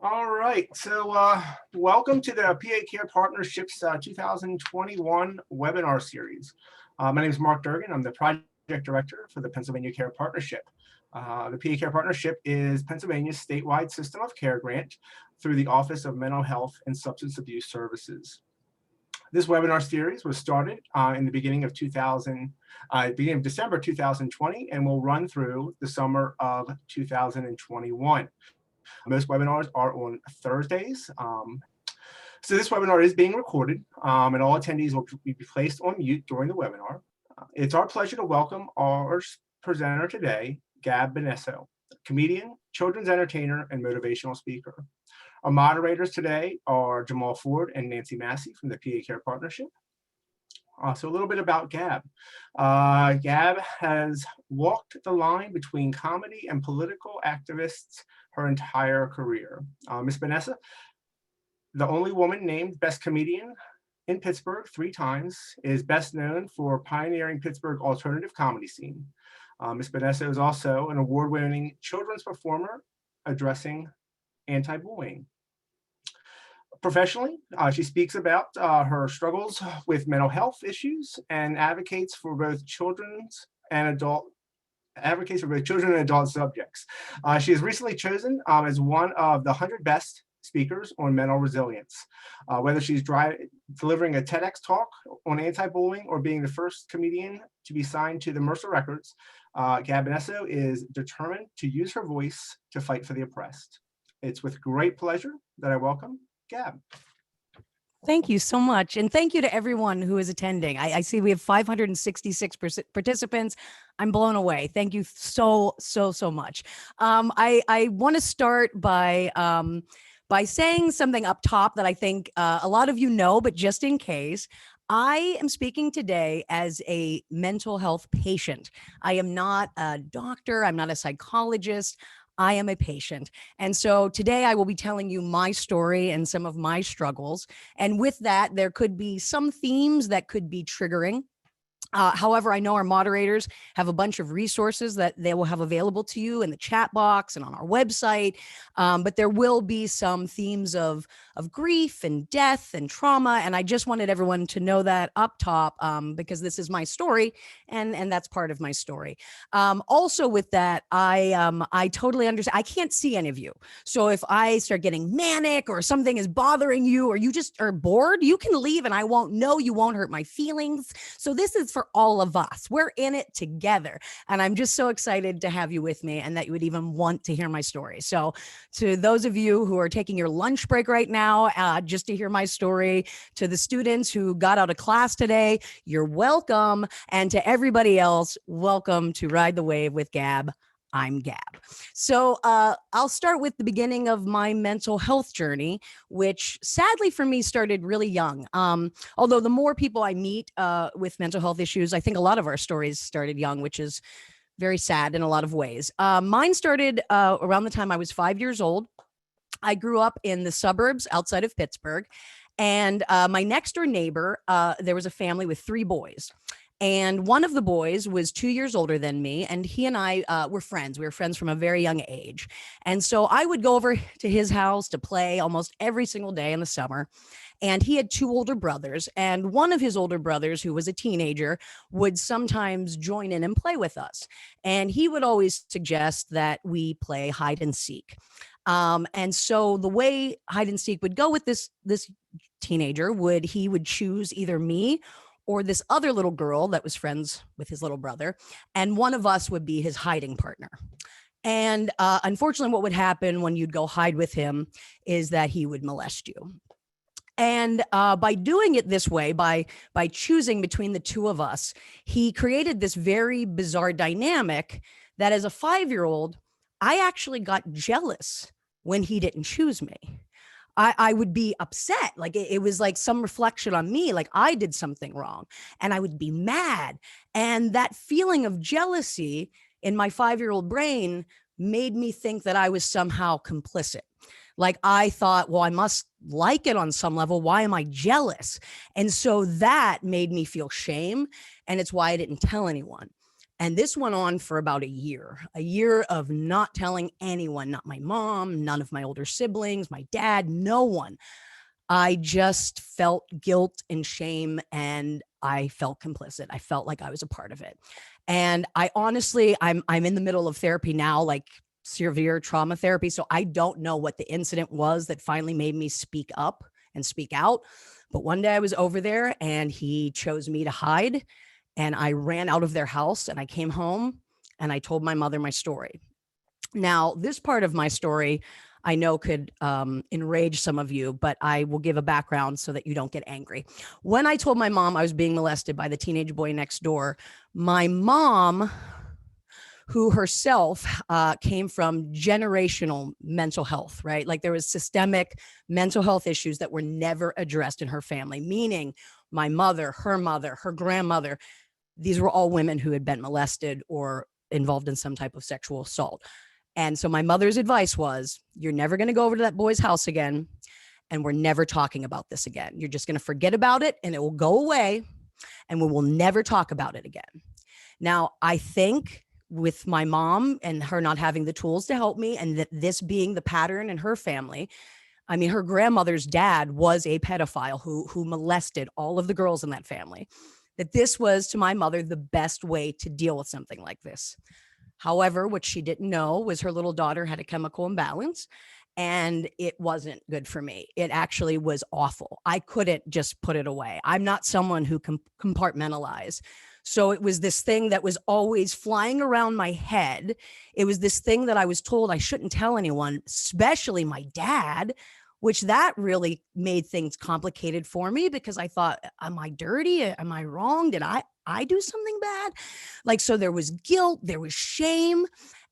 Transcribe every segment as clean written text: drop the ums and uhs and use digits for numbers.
All right, so welcome to the PA Care Partnerships 2021 webinar series. My name is Mark Durgan. I'm the project director for the Pennsylvania Care Partnership. The PA Care Partnership is Pennsylvania's statewide system of care grant through the Office of Mental Health and Substance Abuse Services. This webinar series was started in the beginning of December 2020 and will run through the summer of 2021. Most webinars are on Thursdays. So this webinar is being recorded and all attendees will be placed on mute during the webinar. It's our pleasure to welcome our presenter today, Gab Bonesso, comedian, children's entertainer, and motivational speaker. Our moderators today are Jamal Ford and Nancy Massey from the PA Care Partnership. So a little bit about Gab. Gab has walked the line between comedy and political activists her entire career. Ms. Bonesso, the only woman named Best Comedian in Pittsburgh 3 times, is best known for pioneering Pittsburgh alternative comedy scene. Ms. Bonesso is also an award-winning children's performer addressing anti-bullying. Professionally, she speaks about her struggles with mental health issues and advocates for both children and adult subjects. She is recently chosen as one of the 100 best speakers on mental resilience. Whether she's delivering a TEDx talk on anti-bullying or being the first comedian to be signed to the Mercer Records, Gab Bonesso is determined to use her voice to fight for the oppressed. It's with great pleasure that I welcome Gab. Thank you so much. And thank you to everyone who is attending. I see we have 566 participants. I'm blown away. Thank you so much. I want to start by saying something up top that I think a lot of you know, but just in case, I am speaking today as a mental health patient. I am not a doctor. I'm not a psychologist. I am a patient. And so today I will be telling you my story and some of my struggles. And with that, there could be some themes that could be triggering. However, I know our moderators have a bunch of resources that they will have available to you in the chat box and on our website. But there will be some themes of grief and death and trauma. And I just wanted everyone to know that up top because this is my story and that's part of my story. Also with that, I totally understand. I can't see any of you. So if I start getting manic or something is bothering you or you just are bored, you can leave and I won't know. You won't hurt my feelings. So this is for all of us. We're in it together. And I'm just so excited to have you with me and that you would even want to hear my story. So to those of you who are taking your lunch break right now, just to hear my story, to the students who got out of class today, you're welcome. And to everybody else, welcome to Ride the Wave with Gab. I'm Gab. So I'll start with the beginning of my mental health journey, which sadly for me started really young. Although the more people I meet with mental health issues, I think a lot of our stories started young, which is very sad in a lot of ways. Mine started around the time I was 5 years old. I grew up in the suburbs outside of Pittsburgh. And my next door neighbor, there was a family with 3 boys. And one of the boys was 2 years older than me, and he and I were friends. We were friends from a very young age. And so I would go over to his house to play almost every single day in the summer. And he had 2 older brothers, and one of his older brothers, who was a teenager, would sometimes join in and play with us. And he would always suggest that we play hide and seek. And so the way hide and seek would go with this teenager he would choose either me or this other little girl that was friends with his little brother, and one of us would be his hiding partner. And unfortunately, what would happen when you'd go hide with him is that he would molest you. And by doing it this way, by choosing between the 2 of us, he created this very bizarre dynamic that as a 5-year-old, I actually got jealous when he didn't choose me. I would be upset. Like it was like some reflection on me, like I did something wrong, and I would be mad. And that feeling of jealousy in my 5-year-old brain made me think that I was somehow complicit. Like I thought, well, I must like it on some level. Why am I jealous? And so that made me feel shame. And it's why I didn't tell anyone. And this went on for about a year of not telling anyone, not my mom, none of my older siblings, my dad, no one. I just felt guilt and shame, and I felt complicit. I felt like I was a part of it. And I honestly, I'm in the middle of therapy now, like severe trauma therapy. So I don't know what the incident was that finally made me speak up and speak out. But one day I was over there and he chose me to hide. And I ran out of their house and I came home and I told my mother my story. Now, this part of my story I know could enrage some of you, but I will give a background so that you don't get angry. When I told my mom I was being molested by the teenage boy next door, my mom, who herself came from generational mental health, right? Like there was systemic mental health issues that were never addressed in her family, meaning my mother, her grandmother, these were all women who had been molested or involved in some type of sexual assault. And so my mother's advice was, you're never going to go over to that boy's house again. And we're never talking about this again. You're just going to forget about it and it will go away and we will never talk about it again. Now, I think with my mom and her not having the tools to help me, and that this being the pattern in her family, I mean, her grandmother's dad was a pedophile who molested all of the girls in that family, that this was, to my mother, the best way to deal with something like this. However, what she didn't know was her little daughter had a chemical imbalance and it wasn't good for me. It actually was awful. I couldn't just put it away. I'm not someone who can compartmentalize. So it was this thing that was always flying around my head. It was this thing that I was told I shouldn't tell anyone, especially my dad, which that really made things complicated for me because I thought, am I dirty? Am I wrong? Did I do something bad? Like, so there was guilt, there was shame,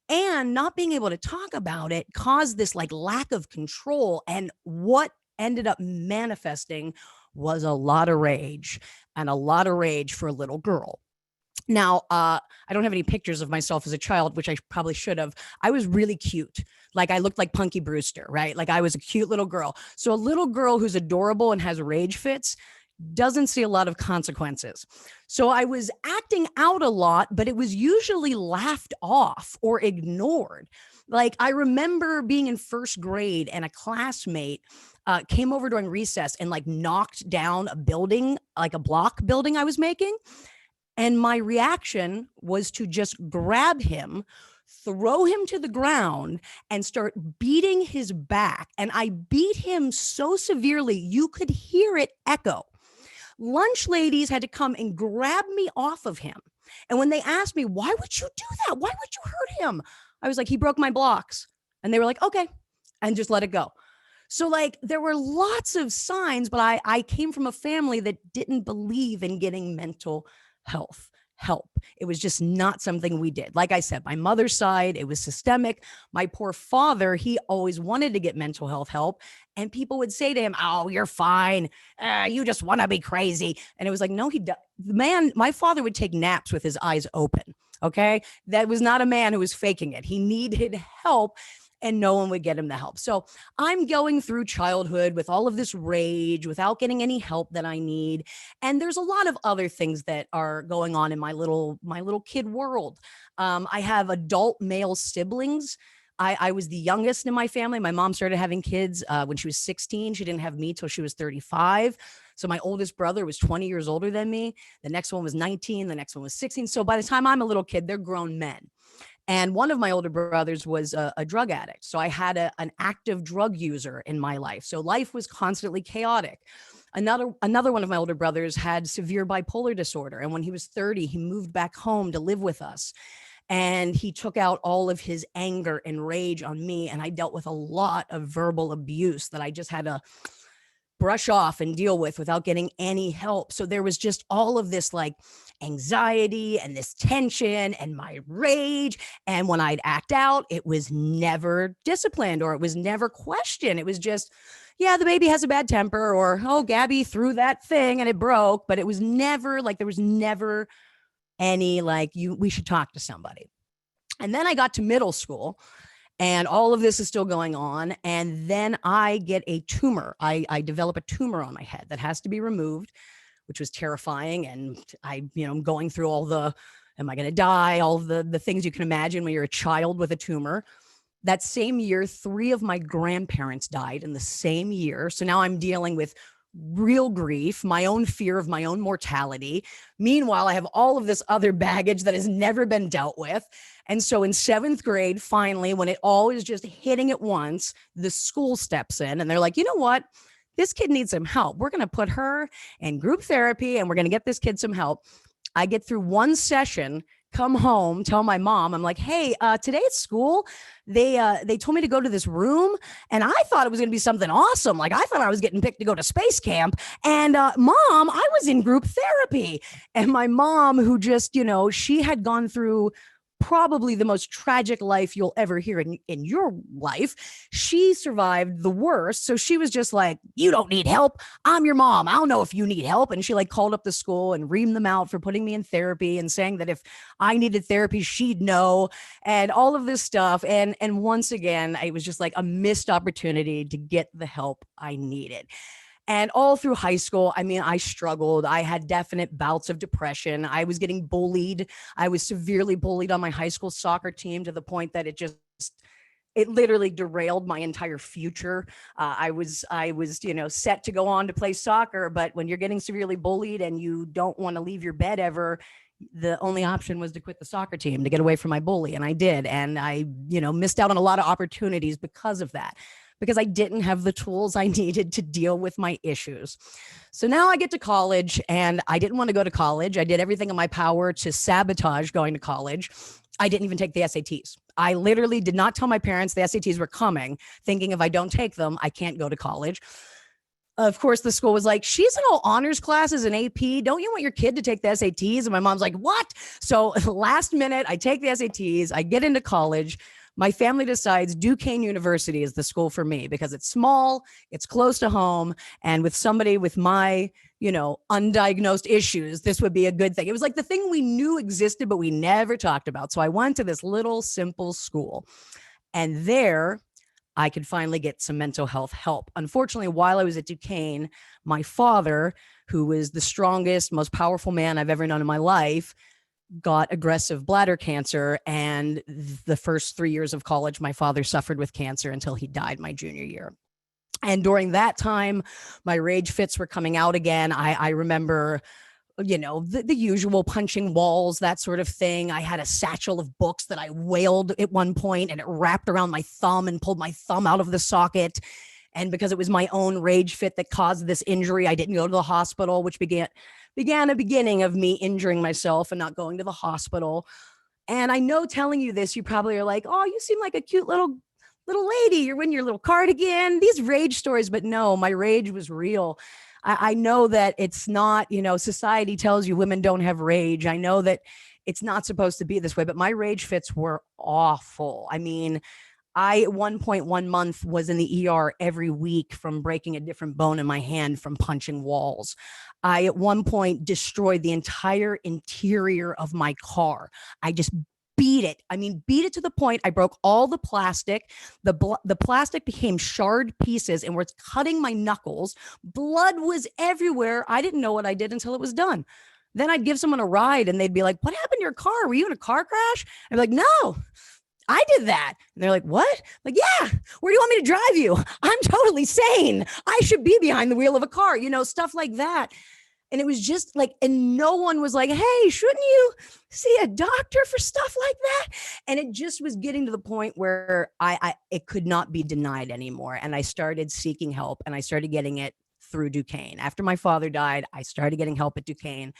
and not being able to talk about it caused this like lack of control. And what ended up manifesting was a lot of rage, and a lot of rage for a little girl. Now, I don't have any pictures of myself as a child, which I probably should have. I was really cute. Like I looked like Punky Brewster, right? Like I was a cute little girl. So a little girl who's adorable and has rage fits doesn't see a lot of consequences. So I was acting out a lot, but it was usually laughed off or ignored. Like I remember being in first grade and a classmate came over during recess and like knocked down a building, like a block building I was making. And my reaction was to just grab him, throw him to the ground, and start beating his back. And I beat him so severely, you could hear it echo. Lunch ladies had to come and grab me off of him. And when they asked me, why would you do that? Why would you hurt him? I was like, he broke my blocks. And they were like, okay, and just let it go. So like there were lots of signs, but I came from a family that didn't believe in getting mental health help. It was just not something we did. Like I said, my mother's side, it was systemic. My poor father, he always wanted to get mental health help. And people would say to him, oh, you're fine. You just want to be crazy. And it was like, no, my father would take naps with his eyes open. Okay. That was not a man who was faking it. He needed help. And no one would get him the help. So I'm going through childhood with all of this rage without getting any help that I need. And there's a lot of other things that are going on in my little kid world. I have adult male siblings. I was the youngest in my family. My mom started having kids when she was 16. She didn't have me till she was 35. So my oldest brother was 20 years older than me. The next one was 19. The next one was 16. So by the time I'm a little kid, they're grown men. And one of my older brothers was a drug addict. So I had an active drug user in my life. So life was constantly chaotic. Another one of my older brothers had severe bipolar disorder. And when he was 30, he moved back home to live with us. And he took out all of his anger and rage on me. And I dealt with a lot of verbal abuse that I just had to brush off and deal with without getting any help. So there was just all of this like anxiety and this tension and my rage. And when I'd act out, it was never disciplined or it was never questioned. It was just, yeah, the baby has a bad temper, or, oh, Gabby threw that thing and it broke. But it was never like, there was never any like, we should talk to somebody. And then I got to middle school. And all of this is still going on. And then I get a tumor. I develop a tumor on my head that has to be removed, which was terrifying. And I'm going through all the Am I going to die? All of the things you can imagine when you're a child with a tumor. That same year, 3 of my grandparents died in the same year. So now I'm dealing with real grief, my own fear of my own mortality. Meanwhile, I have all of this other baggage that has never been dealt with. And so in 7th grade, finally, when it all is just hitting at once, the school steps in and they're like, you know what? This kid needs some help. We're going to put her in group therapy and we're going to get this kid some help. I get through one session, come home, tell my mom, I'm like, hey, today at school, they told me to go to this room and I thought it was going to be something awesome. Like I thought I was getting picked to go to space camp. And mom, I was in group therapy. And my mom, who just, she had gone through probably the most tragic life you'll ever hear in your life. She survived the worst. So she was just like, you don't need help. I'm your mom. I don't know if you need help. And she like called up the school and reamed them out for putting me in therapy and saying that if I needed therapy, she'd know, and all of this stuff. And once again, it was just like a missed opportunity to get the help I needed. And all through high school, I mean, I struggled. I had definite bouts of depression. I was getting bullied. I was severely bullied on my high school soccer team to the point that it literally derailed my entire future. I was, set to go on to play soccer, but when you're getting severely bullied and you don't want to leave your bed ever, the only option was to quit the soccer team to get away from my bully. And I did. And I, missed out on a lot of opportunities because of that, because I didn't have the tools I needed to deal with my issues. So now I get to college and I didn't want to go to college. I did everything in my power to sabotage going to college. I didn't even take the SATs. I literally did not tell my parents the SATs were coming, thinking if I don't take them, I can't go to college. Of course, the school was like, she's in all honors classes and AP. Don't you want your kid to take the SATs? And my mom's like, what? So last minute, I take the SATs, I get into college. My family decides Duquesne University is the school for me because it's small, it's close to home, and with somebody with my, undiagnosed issues, this would be a good thing. It was like the thing we knew existed, but we never talked about. So I went to this little simple school, and there I could finally get some mental health help. Unfortunately, while I was at Duquesne, my father, who was the strongest, most powerful man I've ever known in my life, got aggressive bladder cancer. And the first 3 years of college, my father suffered with cancer until he died my junior year. And during that time, my rage fits were coming out again. I remember, the usual punching walls, that sort of thing. I had a satchel of books that I wailed at one point and it wrapped around my thumb and pulled my thumb out of the socket. And because it was my own rage fit that caused this injury, I didn't go to the hospital, which began a beginning of me injuring myself and not going to the hospital. And I know telling you this, you probably are like, oh, you seem like a cute little lady. You're in your little cardigan, these rage stories. But no, my rage was real. I know that it's not, society tells you women don't have rage. I know that it's not supposed to be this way, but my rage fits were awful. I mean, I, at one point, 1 month was in the ER every week from breaking a different bone in my hand from punching walls. I, at one point, destroyed the entire interior of my car. I just beat it. I mean, beat it to the point I broke all the plastic. The plastic became shard pieces and was cutting my knuckles. Blood was everywhere. I didn't know what I did until it was done. Then I'd give someone a ride and they'd be like, what happened to your car? Were you in a car crash? I'd be like, no. I did that. And they're like, what? Like, yeah, where do you want me to drive you? I'm totally sane. I should be behind the wheel of a car, stuff like that. And it was just like, and no one was like, hey, shouldn't you see a doctor for stuff like that? And it just was getting to the point where it could not be denied anymore. And I started seeking help and I started getting it through Duquesne. After my father died, I started getting help at Duquesne.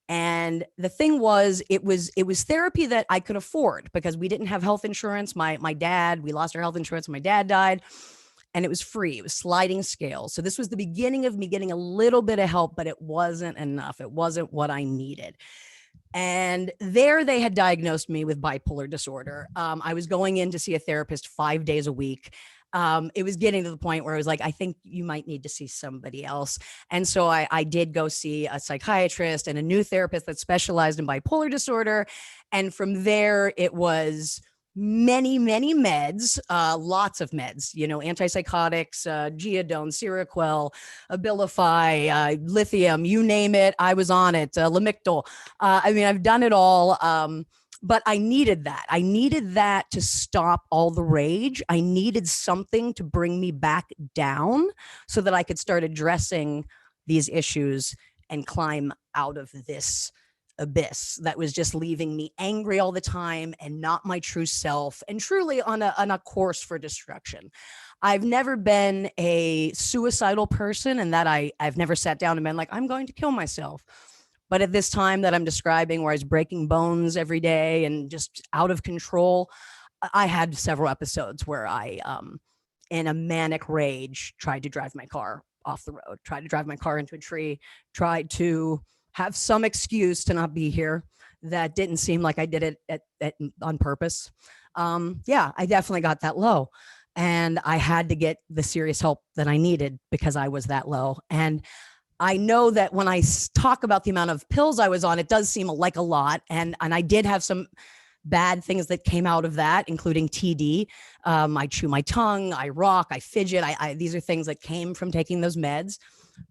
And the thing was, it was therapy that I could afford because we didn't have health insurance. We lost our health insurance when my dad died, and it was free. It was sliding scale. So this was the beginning of me getting a little bit of help, but it wasn't enough. It wasn't what I needed. And there they had diagnosed me with bipolar disorder. I was going in to see a therapist 5 days a week. It was getting to the point where I was like, I think you might need to see somebody else. And so I did go see a psychiatrist and a new therapist that specialized in bipolar disorder. And from there, it was many meds, lots of meds, antipsychotics, Geodone, Seroquel, Abilify, lithium, you name it. I was on it, Lamictal. I've done it all. But I needed that. I needed that to stop all the rage. I needed something to bring me back down so that I could start addressing these issues and climb out of this abyss that was just leaving me angry all the time and not my true self, and truly on a course for destruction. I've never been a suicidal person, and that I've never sat down and been like, I'm going to kill myself. But at this time that I'm describing, where I was breaking bones every day and just out of control, I had several episodes where I, in a manic rage, tried to drive my car off the road, tried to drive my car into a tree, tried to have some excuse to not be here. That didn't seem like I did it on purpose. I definitely got that low, and I had to get the serious help that I needed because I was that low. And I know that when I talk about the amount of pills I was on, it does seem like a lot. And I did have some bad things that came out of that, including TD. I chew my tongue, I rock, I fidget. These are things that came from taking those meds.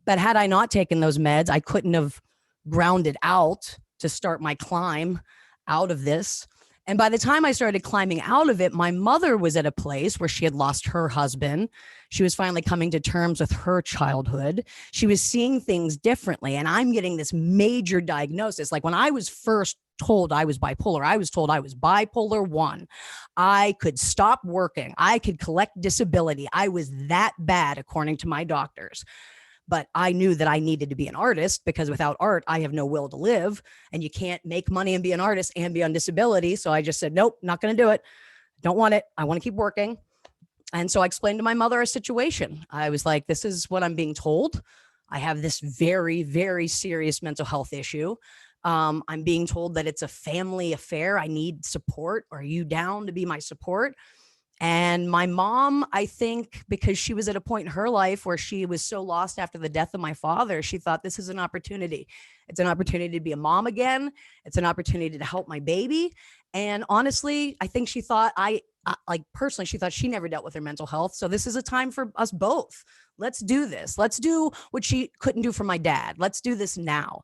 But had I not taken those meds, I couldn't have grounded out to start my climb out of this. And by the time I started climbing out of it, my mother was at a place where she had lost her husband. She was finally coming to terms with her childhood. She was seeing things differently. And I'm getting this major diagnosis. Like when I was first told I was bipolar, I was told I was bipolar 1. I could stop working. I could collect disability. I was that bad, according to my doctors. But I knew that I needed to be an artist, because without art, I have no will to live. And you can't make money and be an artist and be on disability. So I just said, nope, not going to do it. Don't want it. I want to keep working. And so I explained to my mother our situation. I was like, this is what I'm being told. I have this very, very serious mental health issue. I'm being told that it's a family affair. I need support. Are you down to be my support? And my mom, I think, because she was at a point in her life where she was so lost after the death of my father, she thought this is an opportunity. It's an opportunity to be a mom again. It's an opportunity to help my baby. And honestly, I think she thought personally, she thought she never dealt with her mental health. So this is a time for us both. Let's do this. Let's do what she couldn't do for my dad. Let's do this now.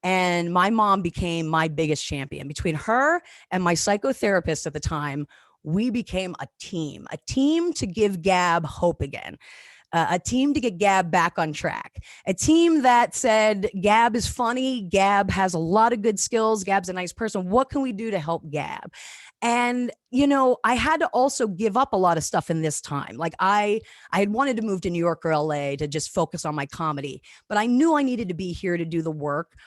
And my mom became my biggest champion. Between her and my psychotherapist at the time, we became a team to give Gab hope again, a team to get Gab back on track, a team that said, Gab is funny. Gab has a lot of good skills. Gab's a nice person. What can we do to help Gab? And, I had to also give up a lot of stuff in this time. Like I had wanted to move to New York or LA to just focus on my comedy, but I knew I needed to be here to do the work.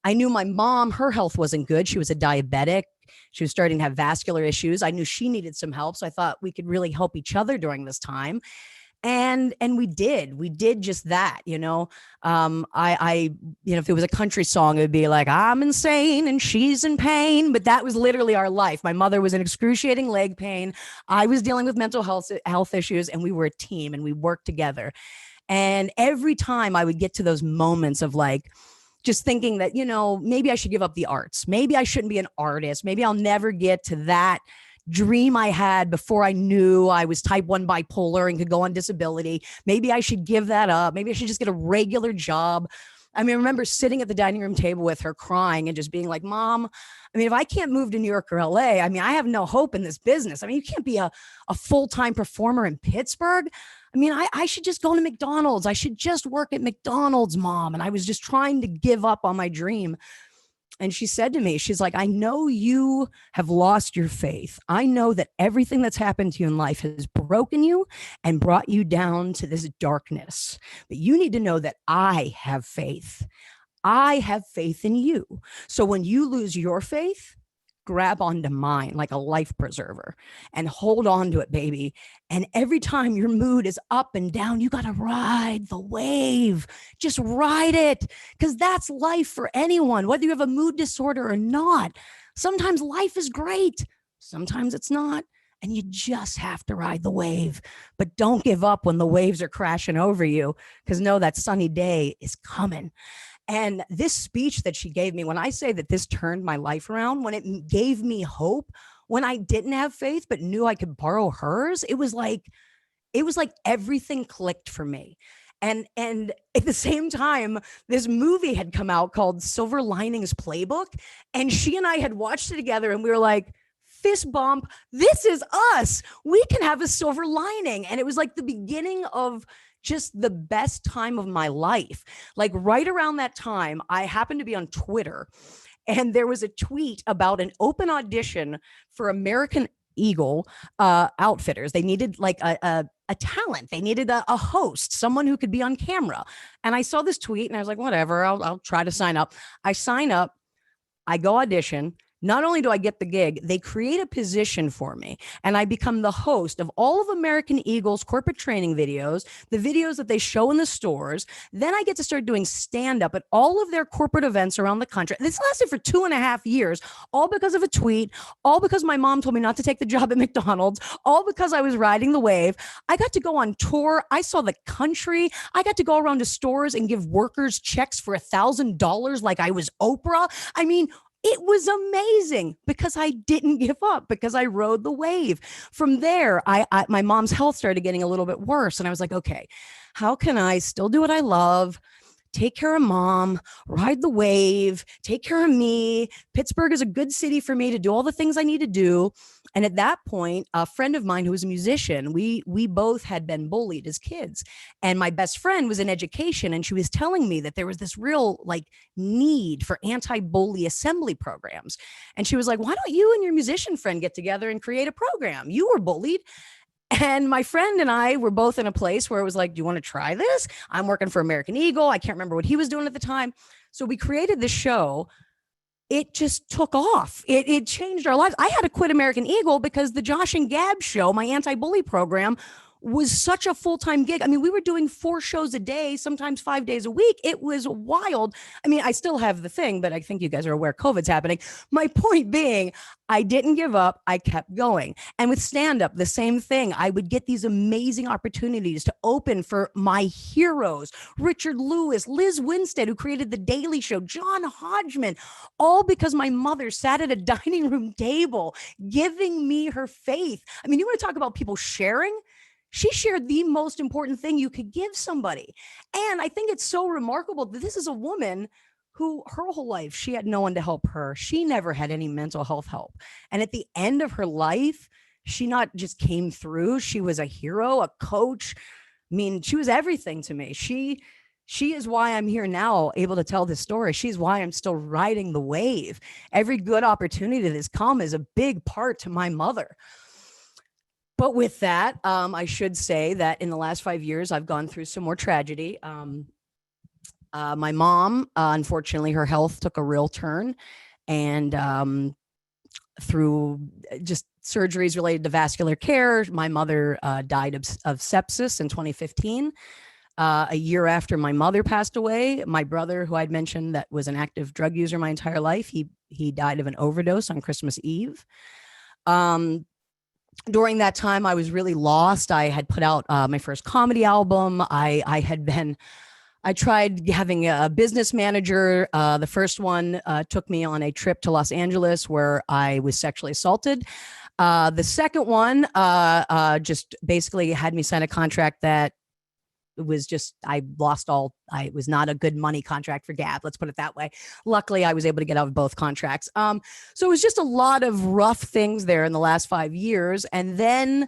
I knew my mom, her health wasn't good. She was a diabetic. She was starting to have vascular issues. I knew she needed some help. So I thought we could really help each other during this time. And we did just that, if it was a country song, it would be like, I'm insane and she's in pain. But that was literally our life. My mother was in excruciating leg pain. I was dealing with mental health issues, and we were a team and we worked together. And every time I would get to those moments of like, just thinking that, maybe I should give up the arts. Maybe I shouldn't be an artist. Maybe I'll never get to that dream I had before I knew I was type 1 bipolar and could go on disability. Maybe I should give that up. Maybe I should just get a regular job. I remember sitting at the dining room table with her crying and just being like, Mom, if I can't move to New York or LA, I have no hope in this business. You can't be a full-time performer in Pittsburgh. I should just go to McDonald's. I should just work at McDonald's, Mom. And I was just trying to give up on my dream. And she said to me, she's like, I know you have lost your faith. I know that everything that's happened to you in life has broken you and brought you down to this darkness. But you need to know that I have faith. I have faith in you. So when you lose your faith, grab onto mine like a life preserver and hold on to it, baby. And every time your mood is up and down, you got to ride the wave. Just ride it, because that's life for anyone, whether you have a mood disorder or not. Sometimes life is great. Sometimes it's not. And you just have to ride the wave. But don't give up when the waves are crashing over you, because know that sunny day is coming. And this speech that she gave me, when I say that this turned my life around, when it gave me hope, when I didn't have faith, but knew I could borrow hers, it was like everything clicked for me. And at the same time, this movie had come out called Silver Linings Playbook. And she and I had watched it together and we were like, fist bump, this is us. We can have a silver lining. And it was like the beginning of just the best time of my life. Like right around that time, I happened to be on Twitter and there was a tweet about an open audition for American Eagle outfitters. They needed like a talent. They needed a host, someone who could be on camera. And I saw this tweet and I was like, whatever, I'll try to sign up. I sign up, I go audition. Not only do I get the gig, they create a position for me and I become the host of all of American Eagle's corporate training videos, the videos that they show in the stores. Then I get to start doing stand-up at all of their corporate events around the country. This lasted for 2.5 years, all because of a tweet, all because my mom told me not to take the job at McDonald's, all because I was riding the wave. I got to go on tour. I saw the country. I got to go around to stores and give workers checks for $1,000 like I was Oprah. I mean, it was amazing because I didn't give up, because I rode the wave. From there, my mom's health started getting a little bit worse. And I was like, okay, how can I still do what I love? Take care of mom, ride the wave, take care of me. Pittsburgh is a good city for me to do all the things I need to do. And at that point, a friend of mine who was a musician, we both had been bullied as kids. And my best friend was in education. And she was telling me that there was this real like need for anti-bully assembly programs. And she was like, why don't you and your musician friend get together and create a program? You were bullied. And my friend and I were both in a place where it was like, do you want to try this? I'm working for American Eagle. I can't remember what he was doing at the time. So we created this show. It just took off. It changed our lives. I had to quit American Eagle because the Josh and Gab show, my anti-bully program, was such a full-time gig. I mean, we were doing 4 shows a day, sometimes 5 days a week. It was wild. I mean, I still have the thing, but I think you guys are aware COVID's happening. My point being, I didn't give up. I kept going. And with stand-up, the same thing. I would get these amazing opportunities to open for my heroes, Richard Lewis, Liz Winstead, who created The Daily Show, John Hodgman, all because my mother sat at a dining room table giving me her faith. I mean, you want to talk about people sharing? She shared the most important thing you could give somebody. And I think it's so remarkable that this is a woman who her whole life, she had no one to help her. She never had any mental health help. And at the end of her life, she not just came through, she was a hero, a coach. I mean, she was everything to me. She is why I'm here now, able to tell this story. She's why I'm still riding the wave. Every good opportunity that has come is a big part to my mother. But with that, I should say that in the last 5 years, I've gone through some more tragedy. My mom, unfortunately, her health took a real turn. And through just surgeries related to vascular care, my mother died of sepsis in 2015. A year after my mother passed away, my brother, who I'd mentioned that was an active drug user my entire life, he died of an overdose on Christmas Eve. During that time, I was really lost. I had put out my first comedy album. I tried having a business manager. The first one took me on a trip to Los Angeles where I was sexually assaulted. The second one just basically had me sign a contract that was just, I lost all, it was not a good money contract for Gab. Let's put it that way. Luckily, I was able to get out of both contracts. So it was just a lot of rough things there in the last 5 years. And then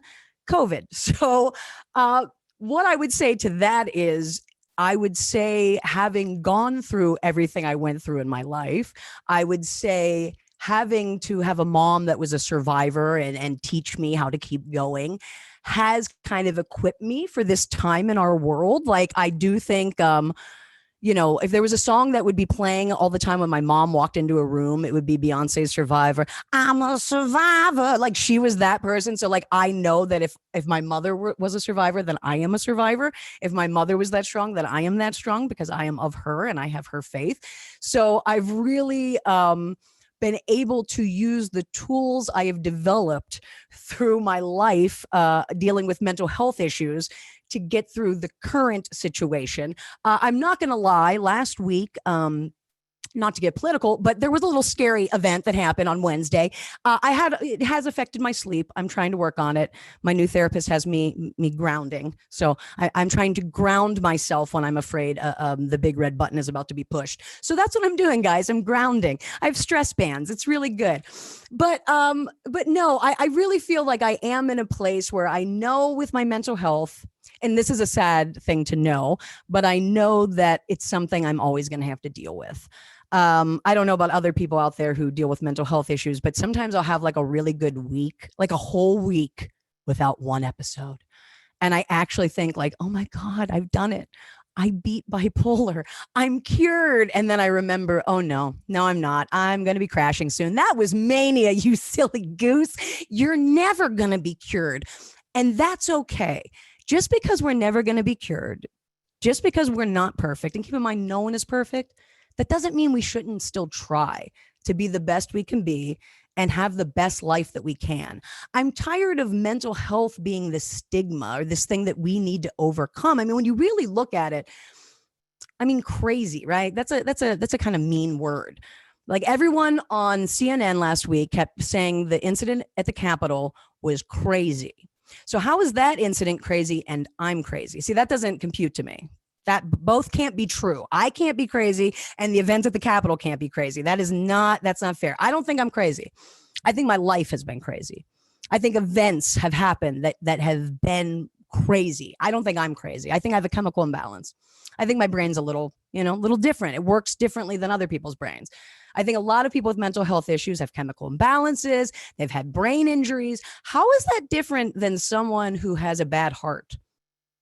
COVID. So what I would say to that is, I would say having gone through everything I went through in my life, I would say having to have a mom that was a survivor and teach me how to keep going has kind of equipped me for this time in our world. Like, I do think, if there was a song that would be playing all the time when my mom walked into a room, it would be Beyonce's Survivor. I'm a survivor. Like, she was that person. So like, I know that if my mother was a survivor, then I am a survivor. If my mother was that strong, then I am that strong because I am of her and I have her faith. So I've really, been able to use the tools I have developed through my life dealing with mental health issues to get through the current situation. I'm not going to lie. Last week, not to get political, but there was a little scary event that happened on Wednesday. It has affected my sleep. I'm trying to work on it. My new therapist has me grounding. So I'm trying to ground myself when I'm afraid the big red button is about to be pushed. So that's what I'm doing, guys. I'm grounding. I have stress bands. It's really good. But no, I really feel like I am in a place where I know with my mental health, and this is a sad thing to know, but I know that it's something I'm always going to have to deal with. I don't know about other people out there who deal with mental health issues, but sometimes I'll have like a really good week, like a whole week without one episode. And I actually think like, oh my God, I've done it. I beat bipolar. I'm cured. And then I remember, oh no, I'm not. I'm going to be crashing soon. That was mania, you silly goose. You're never going to be cured. And that's okay. Just because we're never going to be cured, just because we're not perfect, and keep in mind, no one is perfect, that doesn't mean we shouldn't still try to be the best we can be and have the best life that we can. I'm tired of mental health being this stigma or this thing that we need to overcome. I mean, when you really look at it, I mean, crazy, right? That's a kind of mean word. Like everyone on CNN last week kept saying the incident at the Capitol was crazy. So how is that incident crazy and I'm crazy? See, that doesn't compute to me. That both can't be true. I can't be crazy and the events at the Capitol can't be crazy. That's not fair. I don't think I'm crazy. I think my life has been crazy. I think events have happened that have been crazy. I don't think I'm crazy. I think I have a chemical imbalance. I think my brain's a little different. It works differently than other people's brains. I think a lot of people with mental health issues have chemical imbalances. They've had brain injuries. How is that different than someone who has a bad heart?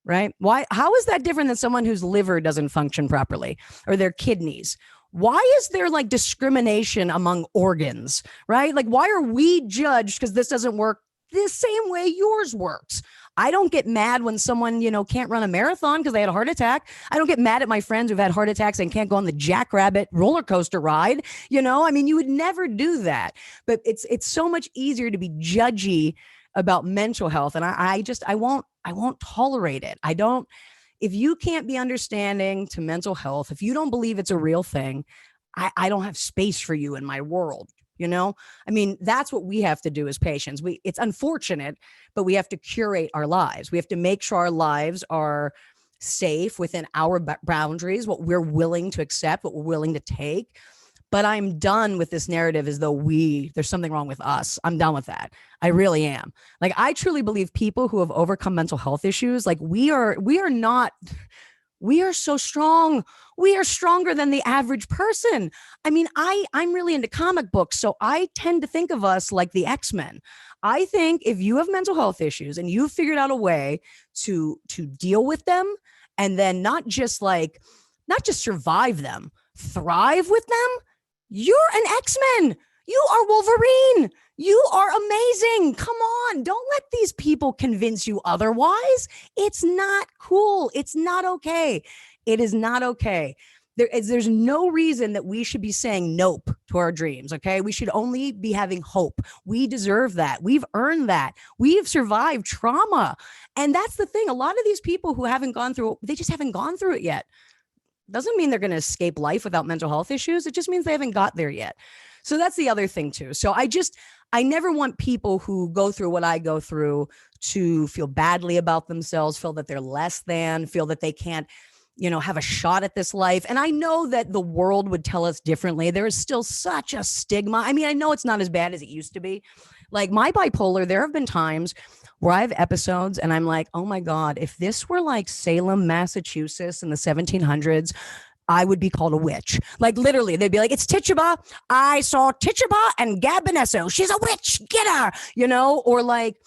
Right? How is that different than someone whose liver doesn't function properly or their kidneys? Why is there like discrimination among organs, right? Like, why are we judged because this doesn't work the same way yours works? I don't get mad when someone, can't run a marathon because they had a heart attack. I don't get mad at my friends who've had heart attacks and can't go on the Jackrabbit roller coaster ride. I mean, you would never do that, but it's so much easier to be judgy about mental health. And I won't tolerate it. If you can't be understanding to mental health, if you don't believe it's a real thing, I don't have space for you in my world. I mean, that's what we have to do as patients. It's unfortunate, but we have to curate our lives. We have to make sure our lives are safe within our boundaries, what we're willing to accept, what we're willing to take. But I'm done with this narrative as though there's something wrong with us. I'm done with that. I really am. Like, I truly believe people who have overcome mental health issues, like we are so strong. We are stronger than the average person. I mean, I'm really into comic books, so I tend to think of us like the X-Men. I think if you have mental health issues and you've figured out a way to deal with them and then not just survive them, thrive with them, you're an X-Men. You are Wolverine. You are amazing. Come on. Don't let these people convince you otherwise. It's not cool. It's not okay. It is not okay. There's no reason that we should be saying nope to our dreams. Okay. We should only be having hope. We deserve that. We've earned that. We've survived trauma. And that's the thing. A lot of these people who haven't gone through, they just haven't gone through it yet. Doesn't mean they're going to escape life without mental health issues. It just means they haven't got there yet. So that's the other thing too. So I never want people who go through what I go through to feel badly about themselves, feel that they're less than, feel that they can't, have a shot at this life. And I know that the world would tell us differently. There is still such a stigma. I mean, I know it's not as bad as it used to be. Like my bipolar, there have been times where I have episodes and I'm like, oh my God, if this were like Salem, Massachusetts in the 1700s, I would be called a witch. Like literally, they'd be like, it's Tituba. I saw Tituba and Gab Bonesso. She's a witch. Get her, or like,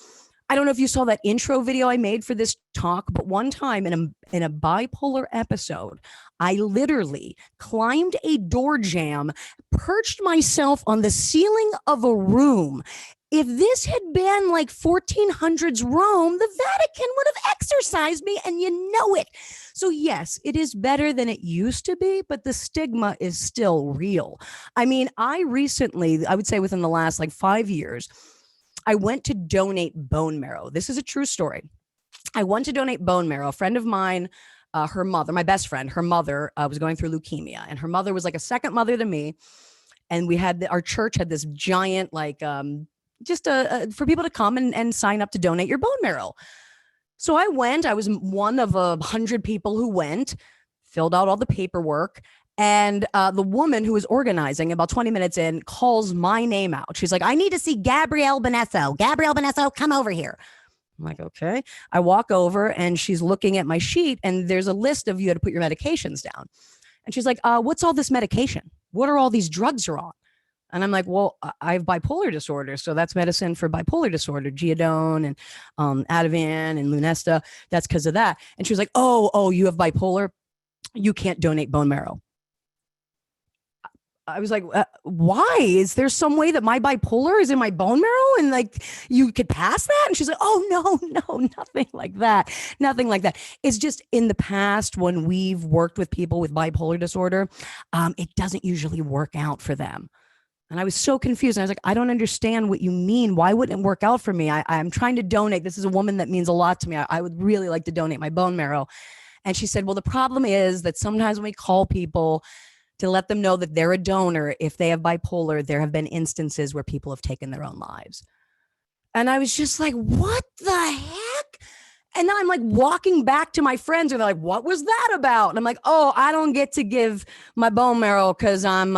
I don't know if you saw that intro video I made for this talk, but one time in a bipolar episode, I literally climbed a door jamb, perched myself on the ceiling of a room. If this had been like 1400s Rome, the Vatican would have exorcised me, and you know it. So yes, it is better than it used to be, but the stigma is still real. I mean, I would say within the last like 5 years, I went to donate bone marrow. This is a true story. I went to donate bone marrow. A friend of mine her mother, my best friend, her mother was going through leukemia, and her mother was like a second mother to me. And we had our church had this giant, like, just for people to come and sign up to donate your bone marrow. So I went. I was one of 100 people who went, filled out all the paperwork. And the woman who was organizing, about 20 minutes in, calls my name out. She's like, I need to see Gabrielle Bonesso. Gabrielle Bonesso, come over here. I'm like, okay. I walk over and she's looking at my sheet and there's a list of you had to put your medications down. And she's like, what's all this medication? What are all these drugs you're on? And I'm like, well, I have bipolar disorder. So that's medicine for bipolar disorder, Geodone and Ativan and Lunesta. That's because of that. And she was like, oh, you have bipolar? You can't donate bone marrow. I was like, why? Is there some way that my bipolar is in my bone marrow and like you could pass that? And she's like, oh, no, nothing like that. Nothing like that. It's just in the past when we've worked with people with bipolar disorder, it doesn't usually work out for them. And I was so confused. And I was like, I don't understand what you mean. Why wouldn't it work out for me? I'm trying to donate. This is a woman that means a lot to me. I would really like to donate my bone marrow. And she said, well, the problem is that sometimes when we call people to let them know that they're a donor, if they have bipolar, there have been instances where people have taken their own lives. And I was just like, what the heck? And then I'm like walking back to my friends and they're like, what was that about? And I'm like, oh, I don't get to give my bone marrow because I'm,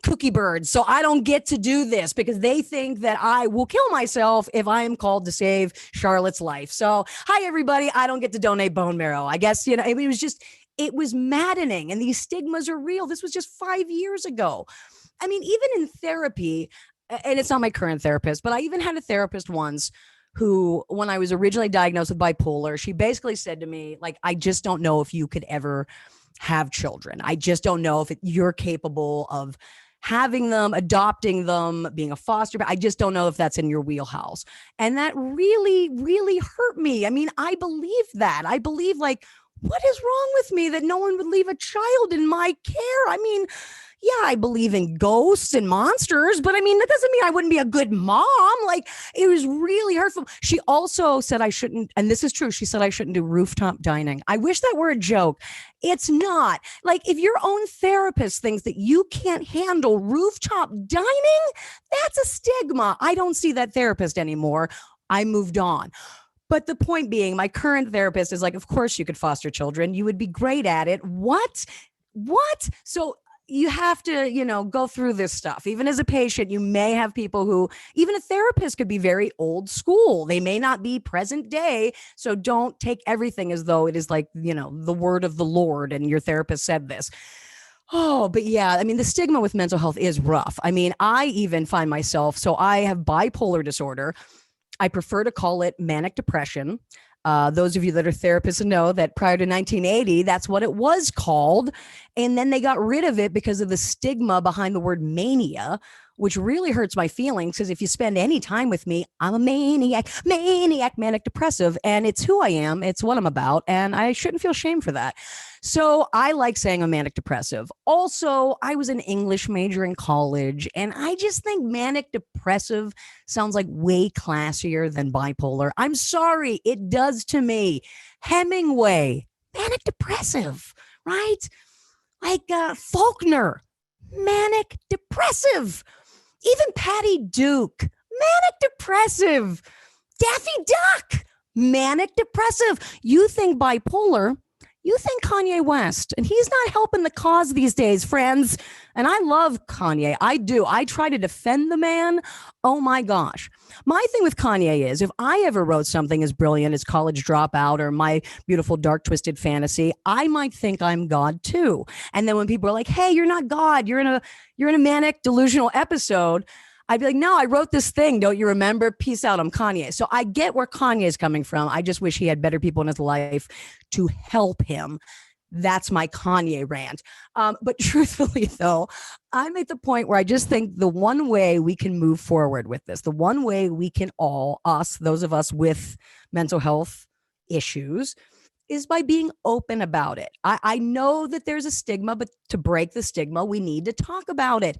cookie bird. So I don't get to do this because they think that I will kill myself if I am called to save Charlotte's life. So hi, everybody. I don't get to donate bone marrow. I guess, it was maddening and these stigmas are real. This was just 5 years ago. I mean, even in therapy, and it's not my current therapist, but I even had a therapist once who, when I was originally diagnosed with bipolar, she basically said to me, like, I just don't know if you could ever have children. I just don't know if you're capable of having them, adopting them, being a foster. I just don't know if that's in your wheelhouse. And that really, really hurt me. I mean, I believe that. I believe, like, what is wrong with me that no one would leave a child in my care? I mean, yeah, I believe in ghosts and monsters, but I mean, that doesn't mean I wouldn't be a good mom. Like, it was really hurtful. She also said I shouldn't, and this is true, she said I shouldn't do rooftop dining. I wish that were a joke. It's not. Like, if your own therapist thinks that you can't handle rooftop dining, that's a stigma. I don't see that therapist anymore. I moved on. But the point being, my current therapist is like, of course you could foster children. You would be great at it. What? So you have to, go through this stuff. Even as a patient, you may have people who, even a therapist could be very old school. They may not be present day. So don't take everything as though it is like, the word of the Lord and your therapist said this. Oh, but yeah, I mean, the stigma with mental health is rough. I mean, I even find myself, so I have bipolar disorder. I prefer to call it manic depression. Those of you that are therapists know that prior to 1980, that's what it was called. And then they got rid of it because of the stigma behind the word mania, which really hurts my feelings because if you spend any time with me, I'm a maniac, manic depressive, and it's who I am. It's what I'm about. And I shouldn't feel shame for that. So I like saying I'm manic depressive. Also, I was an English major in college, and I just think manic depressive sounds like way classier than bipolar. I'm sorry, it does to me. Hemingway, manic depressive, right? Like Faulkner, manic depressive. Even Patty Duke, manic depressive. Daffy Duck, manic depressive. You think bipolar, you think Kanye West, and he's not helping the cause these days, friends. And I love Kanye. I do. I try to defend the man. Oh my gosh. My thing with Kanye is if I ever wrote something as brilliant as College Dropout or My Beautiful Dark Twisted Fantasy, I might think I'm God too. And then when people are like, hey, you're not God, you're in a manic delusional episode, I'd be like, no, I wrote this thing. Don't you remember? Peace out. I'm Kanye. So I get where Kanye is coming from. I just wish he had better people in his life to help him. That's my Kanye rant. But truthfully, though, I'm at the point where I just think the one way we can move forward with this, the one way we can all, those of us with mental health issues, is by being open about it. I know that there's a stigma, but to break the stigma, we need to talk about it.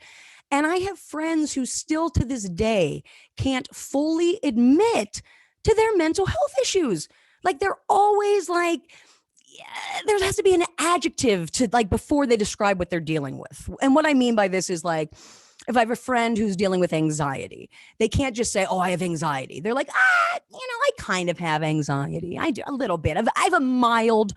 And I have friends who still to this day can't fully admit to their mental health issues. Like they're always like, there has to be an adjective to like before they describe what they're dealing with. And what I mean by this is like, if I have a friend who's dealing with anxiety, they can't just say, oh, I have anxiety. They're like, I kind of have anxiety. I do a little bit. I have a mild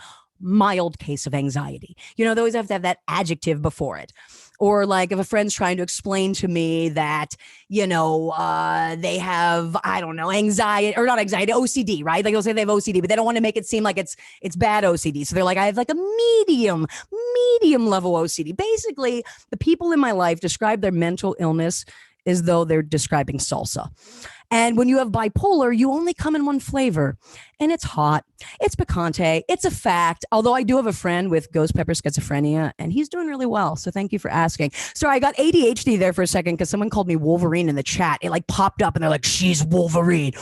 case of anxiety. They always have to have that adjective before it. Or like if a friend's trying to explain to me that, they have, I don't know, anxiety or not anxiety, OCD, right? Like they'll say they have OCD, but they don't want to make it seem like it's bad OCD. So they're like, I have like a medium level OCD. Basically, the people in my life describe their mental illness as though they're describing salsa. And when you have bipolar, you only come in one flavor, and it's hot, it's picante, it's a fact. Although I do have a friend with ghost pepper schizophrenia, and he's doing really well. So thank you for asking. Sorry, I got ADHD there for a second because someone called me Wolverine in the chat. It like popped up, and they're like, she's Wolverine.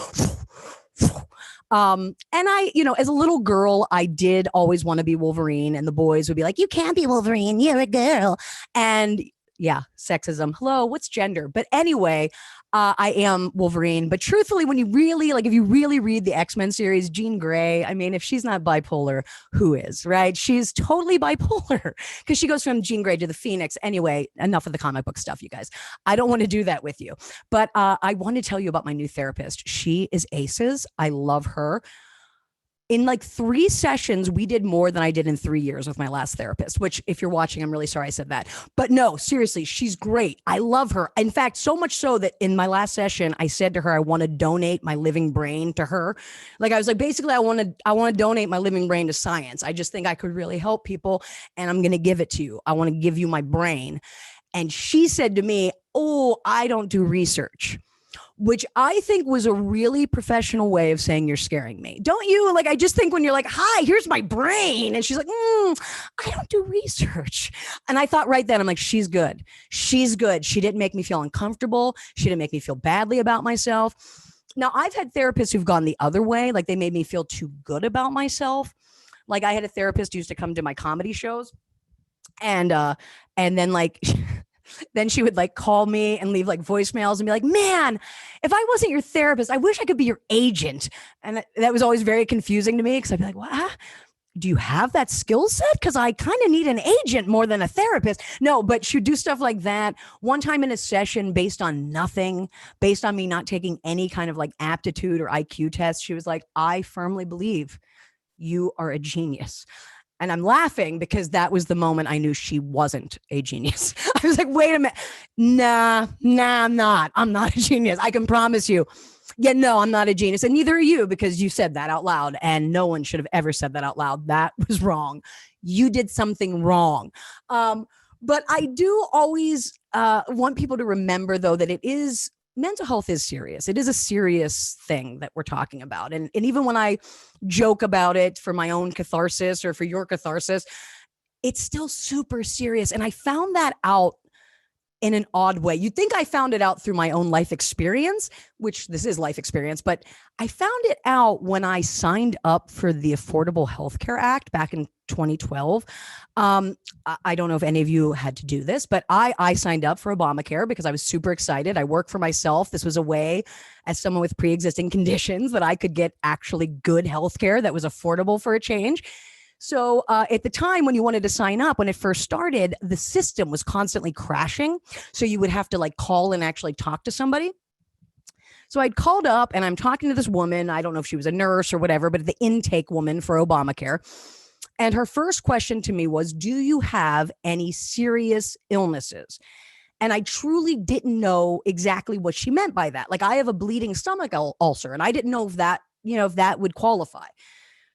And I, as a little girl, I did always want to be Wolverine, and the boys would be like, you can't be Wolverine, you're a girl. And yeah, sexism. Hello, what's gender? But anyway, I am Wolverine. But truthfully, when you really if you really read the X-Men series, Jean Grey, I mean, if she's not bipolar, who is, right? She's totally bipolar because she goes from Jean Grey to the Phoenix. Anyway, enough of the comic book stuff, you guys. I don't want to do that with you. But I want to tell you about my new therapist. She is aces. I love her. In like 3 sessions, we did more than I did in 3 years with my last therapist, which if you're watching, I'm really sorry I said that. But no, seriously, she's great. I love her. In fact, so much so that in my last session, I said to her, I want to donate my living brain to her. Like I was like, basically, I want to donate my living brain to science. I just think I could really help people, and I'm going to give it to you. I want to give you my brain. And she said to me, oh, I don't do research. Which I think was a really professional way of saying you're scaring me. Don't you? Like, I just think when you're like, hi, here's my brain. And she's like, I don't do research. And I thought right then, I'm like, she's good. She's good. She didn't make me feel uncomfortable. She didn't make me feel badly about myself. Now, I've had therapists who've gone the other way. Like they made me feel too good about myself. Like I had a therapist who used to come to my comedy shows. And then like... Then she would like call me and leave like voicemails and be like, man, if I wasn't your therapist, I wish I could be your agent. And that was always very confusing to me because I'd be like, what? Do you have that skill set? Because I kind of need an agent more than a therapist. No, but she'd do stuff like that. One time in a session based on nothing, based on me not taking any kind of like aptitude or IQ test, she was like, I firmly believe you are a genius. And I'm laughing because that was the moment I knew she wasn't a genius. I was like, wait a minute. Nah, I'm not. I'm not a genius. I can promise you. Yeah, no, I'm not a genius. And neither are you because you said that out loud. And no one should have ever said that out loud. That was wrong. You did something wrong. But I do always want people to remember, though, that mental health is serious. It is a serious thing that we're talking about. And even when I joke about it for my own catharsis or for your catharsis, it's still super serious. And I found that out in an odd way. You'd think I found it out through my own life experience, which this is life experience, but I found it out when I signed up for the Affordable Health Care Act back in 2012. I don't know if any of you had to do this, but I signed up for Obamacare because I was super excited. I work for myself. This was a way, as someone with pre-existing conditions, that I could get actually good health care that was affordable for a change. So at the time when you wanted to sign up, when it first started, the system was constantly crashing. So you would have to like call and actually talk to somebody. So I'd called up and I'm talking to this woman. I don't know if she was a nurse or whatever, but the intake woman for Obamacare. And her first question to me was, do you have any serious illnesses? And I truly didn't know exactly what she meant by that. Like I have a bleeding stomach ulcer and I didn't know if that would qualify.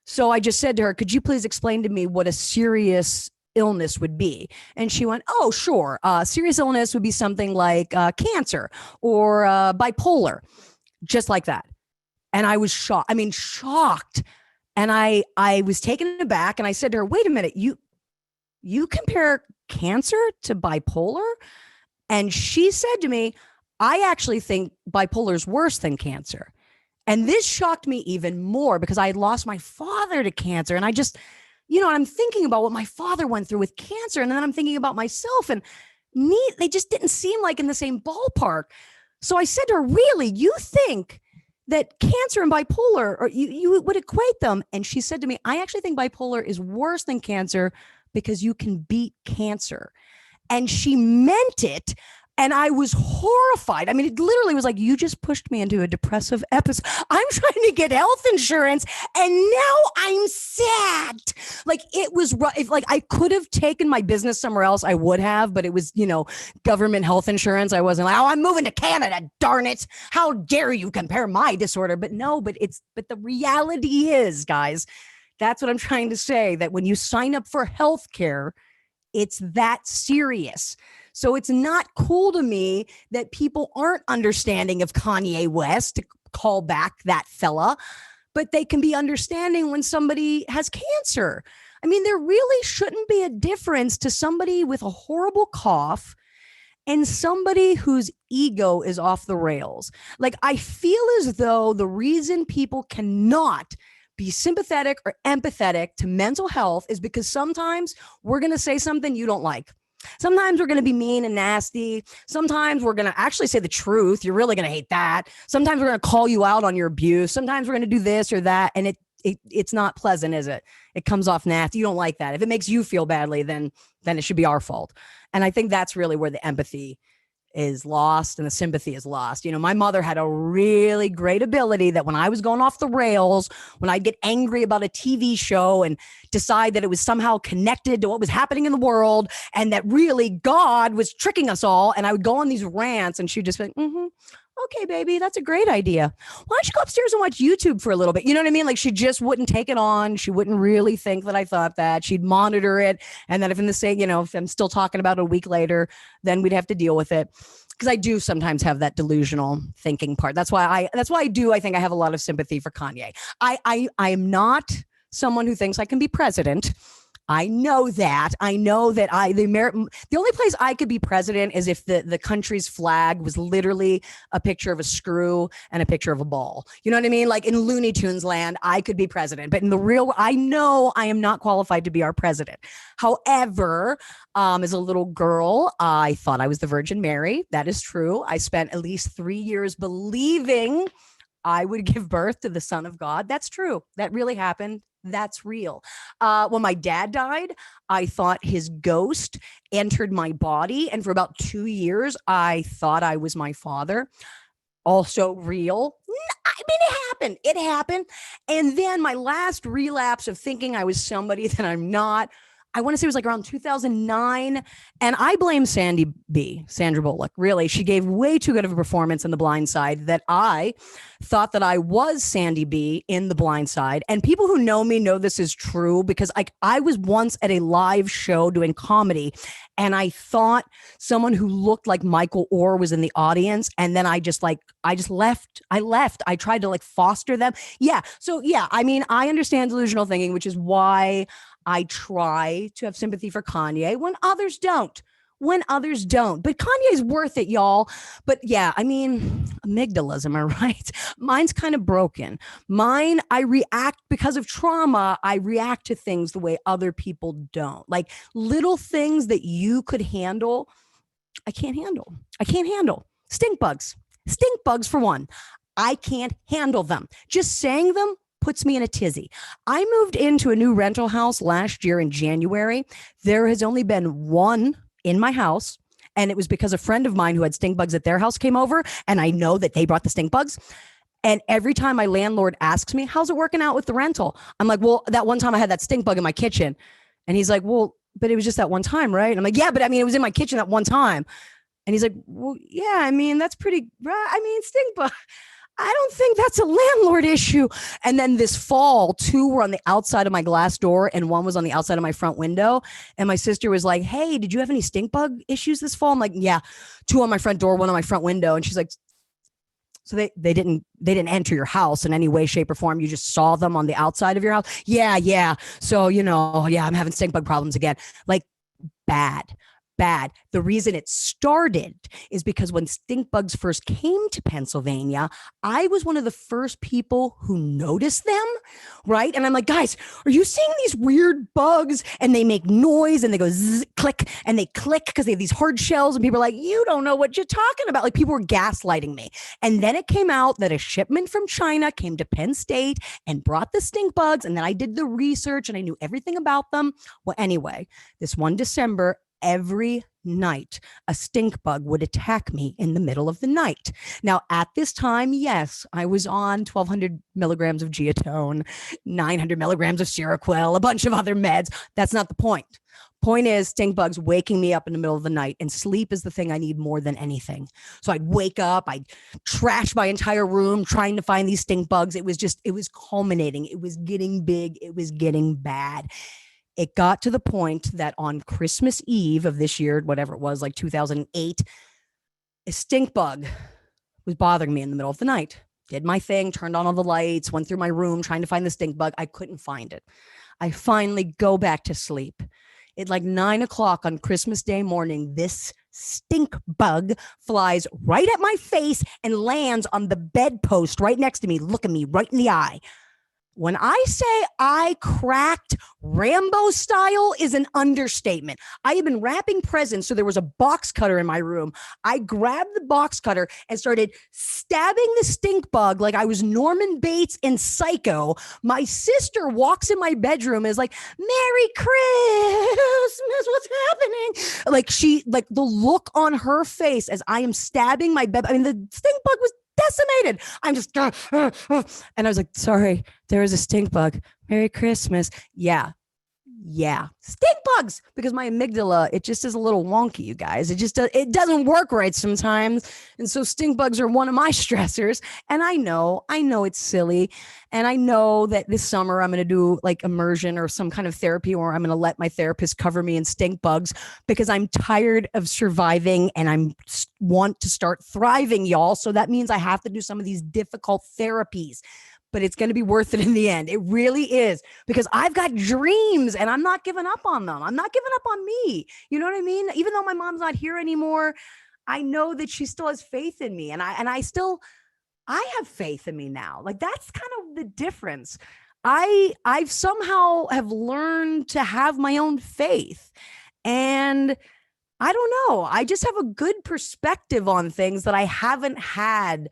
So I just said to her, could you please explain to me what a serious illness would be? And she went, oh, sure. Serious illness would be something like cancer or bipolar, just like that. And I was shocked. I mean, shocked. And I was taken aback and I said to her, wait a minute, you compare cancer to bipolar? And she said to me, I actually think bipolar is worse than cancer. And this shocked me even more because I had lost my father to cancer. And I just, and I'm thinking about what my father went through with cancer. And then I'm thinking about myself and they just didn't seem like in the same ballpark. So I said to her, really, you think that cancer and bipolar, or you would equate them. And she said to me, I actually think bipolar is worse than cancer because you can beat cancer. And she meant it. And I was horrified. I mean, it literally was like, you just pushed me into a depressive episode. I'm trying to get health insurance and now I'm sad. Like it was rough. If like I could have taken my business somewhere else, I would have, but it was, government health insurance. I wasn't like, oh, I'm moving to Canada, darn it. How dare you compare my disorder? But no, but the reality is, guys, that's what I'm trying to say, that when you sign up for healthcare, it's that serious. So it's not cool to me that people aren't understanding of Kanye West, to call back that fella, but they can be understanding when somebody has cancer. I mean, there really shouldn't be a difference to somebody with a horrible cough and somebody whose ego is off the rails. Like, I feel as though the reason people cannot be sympathetic or empathetic to mental health is because sometimes we're going to say something you don't like. Sometimes we're going to be mean and nasty. Sometimes we're going to actually say the truth. You're really going to hate that. Sometimes we're going to call you out on your abuse. Sometimes we're going to do this or that. And it's not pleasant, is it? It comes off nasty. You don't like that. If it makes you feel badly, then it should be our fault. And I think that's really where the empathy is lost and the sympathy is lost. My mother had a really great ability that when I was going off the rails, when I'd get angry about a TV show and decide that it was somehow connected to what was happening in the world and that really God was tricking us all, and I would go on these rants and she'd just be like, okay, baby, that's a great idea. Why don't you go upstairs and watch YouTube for a little bit? You know what I mean? Like, she just wouldn't take it on. She wouldn't really think that I thought that. She'd monitor it. And then if if I'm still talking about it a week later, then we'd have to deal with it. Because I do sometimes have that delusional thinking part. That's why I think I have a lot of sympathy for Kanye. I am not someone who thinks I can be president. I know that. The only place I could be president is if the country's flag was literally a picture of a screw and a picture of a ball. You know what I mean? Like in Looney Tunes land, I could be president. But in the real, I know I am not qualified to be our president. However, as a little girl, I thought I was the Virgin Mary. That is true. I spent at least 3 years believing I would give birth to the Son of God. That's true. That really happened. That's real. When my dad died, I thought his ghost entered my body. And for about 2 years, I thought I was my father. Also real. I mean, it happened. And then my last relapse of thinking I was somebody that I'm not, I want to say it was like around 2009. And I blame Sandra Bullock. Really, she gave way too good of a performance in The Blind Side that I thought that I was Sandy B in The Blind Side. And people who know me know this is true because I was once at a live show doing comedy and I thought someone who looked like Michael Orr was in the audience. And then I just left. I tried to foster them. Yeah. So yeah, I mean, I understand delusional thinking, which is why I try to have sympathy for Kanye when others don't. But Kanye's worth it, y'all. But yeah, I mean, amygdalas, am I right? Mine's kind of broken. Mine, I react because of trauma. I react to things the way other people don't. Like little things that you could handle, I can't handle. Stink bugs for one. I can't handle them. Just saying them puts me in a tizzy. I moved into a new rental house last year in January. There has only been one in my house, and it was because a friend of mine who had stink bugs at their house came over, and I know that they brought the stink bugs. And every time my landlord asks me, how's it working out with the rental? I'm like, well, that one time I had that stink bug in my kitchen. And he's like, well, but it was just that one time, right? And I'm like, yeah, but I mean, it was in my kitchen that one time. And he's like, well, yeah, I mean, that's pretty, right? I mean, stink bug. I don't think that's a landlord issue. And then this fall, 2 were on the outside of my glass door and 1 was on the outside of my front window. And my sister was like, hey, did you have any stink bug issues this fall? I'm like, yeah, 2 on my front door, 1 on my front window. And she's like, so they didn't enter your house in any way, shape or form. You just saw them on the outside of your house. Yeah. So, I'm having stink bug problems again. Like bad. bad. The reason it started is because when stink bugs first came to Pennsylvania, I was one of the first people who noticed them, right? And I'm like, guys, are you seeing these weird bugs? And they make noise and they go zzz, click, and they click because they have these hard shells. And people are like, you don't know what you're talking about. Like, people were gaslighting me. And then it came out that a shipment from China came to Penn State and brought the stink bugs. And then I did the research and I knew everything about them. Well, anyway, this one December, every night, a stink bug would attack me in the middle of the night. Now, at this time, yes, I was on 1,200 milligrams of Geotone, 900 milligrams of Seroquel, a bunch of other meds. That's not the point. Point is, stink bugs waking me up in the middle of the night, and sleep is the thing I need more than anything. So I'd wake up, I'd trash my entire room trying to find these stink bugs. It was culminating. It was getting big. It was getting bad. It got to the point that on Christmas Eve of this year, whatever it was, like 2008, a stink bug was bothering me in the middle of the night. Did my thing, turned on all the lights, went through my room trying to find the stink bug. I couldn't find it. I finally go back to sleep. At like 9 o'clock on Christmas Day morning, this stink bug flies right at my face and lands on the bedpost right next to me, looking me right in the eye. When I say I cracked Rambo style is an understatement. I had been wrapping presents, so there was a box cutter in my room. I grabbed the box cutter and started stabbing the stink bug like I was Norman Bates in Psycho. My sister walks in my bedroom and is like, Merry Christmas, what's happening? Like the look on her face as I am stabbing my bed. I mean, the stink bug was decimated. I'm just, and I was like, sorry, there is a stink bug. Merry Christmas. Yeah. Stink bugs, because my amygdala, it just is a little wonky, you guys. It doesn't work right sometimes. And so stink bugs are one of my stressors. And I know it's silly. And I know that this summer I'm going to do like immersion or some kind of therapy, or I'm going to let my therapist cover me in stink bugs because I'm tired of surviving and I want to start thriving, y'all. So that means I have to do some of these difficult therapies. But it's going to be worth it in the end. It really is, because I've got dreams and I'm not giving up on them. I'm not giving up on me. You know what I mean? Even though my mom's not here anymore, I know that she still has faith in me. And I have faith in me now. Like, that's kind of the difference. I've somehow have learned to have my own faith. And I don't know. I just have a good perspective on things that I haven't had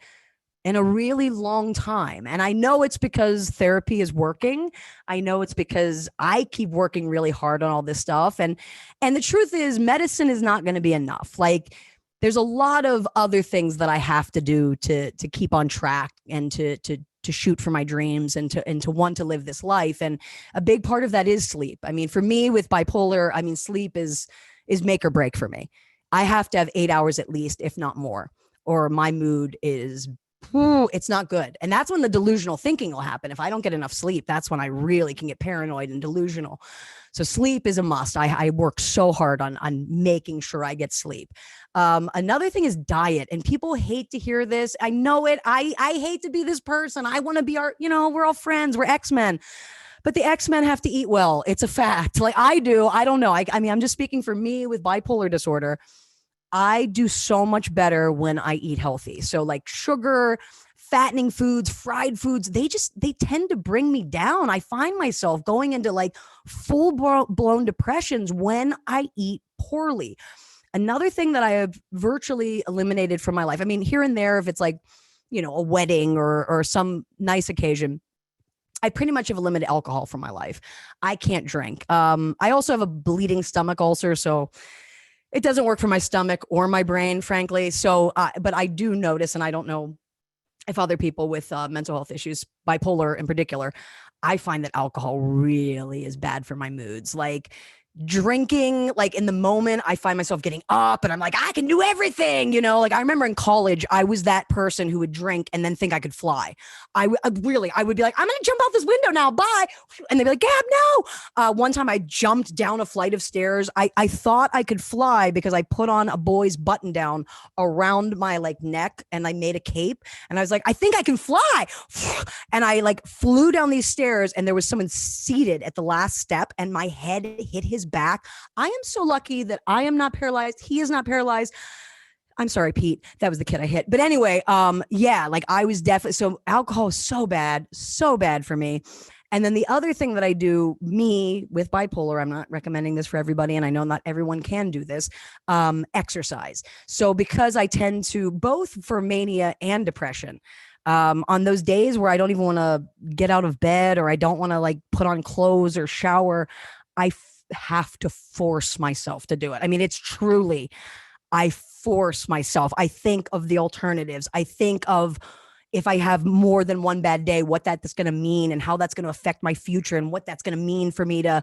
in a really long time. And I know it's because therapy is working. I know it's because I keep working really hard on all this stuff. And the truth is, medicine is not going to be enough. Like, there's a lot of other things that I have to do to keep on track and to shoot for my dreams and to want to live this life. And a big part of that is sleep. I mean, for me with bipolar, I mean, sleep is make or break for me. I have to have 8 hours at least, if not more, or my mood is it's not good. And that's when the delusional thinking will happen. If I don't get enough sleep, that's when I really can get paranoid and delusional. So sleep is a must. I work so hard on making sure I get sleep. Another thing is diet. And people hate to hear this. I know it. I hate to be this person. I want to be we're all friends. We're X-Men. But the X-Men have to eat well. It's a fact. Like, I do. I don't know. I mean, I'm just speaking for me with bipolar disorder. I do so much better when I eat healthy. So like sugar, fattening foods, fried foods, they tend to bring me down. I find myself going into like full blown depressions when I eat poorly. Another thing that I have virtually eliminated from my life. I mean, here and there, if it's like, a wedding or some nice occasion, I pretty much have eliminated alcohol from my life. I can't drink. I also have a bleeding stomach ulcer. So it doesn't work for my stomach or my brain, frankly. So, but I do notice, and I don't know if other people with mental health issues, bipolar in particular, I find that alcohol really is bad for my moods. Like, drinking, like in the moment, I find myself getting up and I'm like, I can do everything, like I remember in college, I was that person who would drink and then think I could fly. I would be like, I'm going to jump out this window now. Bye. And they'd be like, Gab, no. One time I jumped down a flight of stairs. I thought I could fly because I put on a boy's button down around my neck and I made a cape. And I was like, I think I can fly. And I flew down these stairs and there was someone seated at the last step and my head hit his his back. I am so lucky that I am not paralyzed. He is not paralyzed. I'm sorry, Pete. That was the kid I hit. But anyway, yeah, like I was definitely, so alcohol is so bad for me. And then the other thing that I do, me with bipolar, I'm not recommending this for everybody, and I know not everyone can do this, exercise. So because I tend to, both for mania and depression, on those days where I don't even want to get out of bed, or I don't want to like put on clothes or shower, I have to force myself to do it. I mean, it's truly, I force myself. I think of the alternatives. I think of, if I have more than one bad day, what that's going to mean and how that's going to affect my future and what that's going to mean for me to,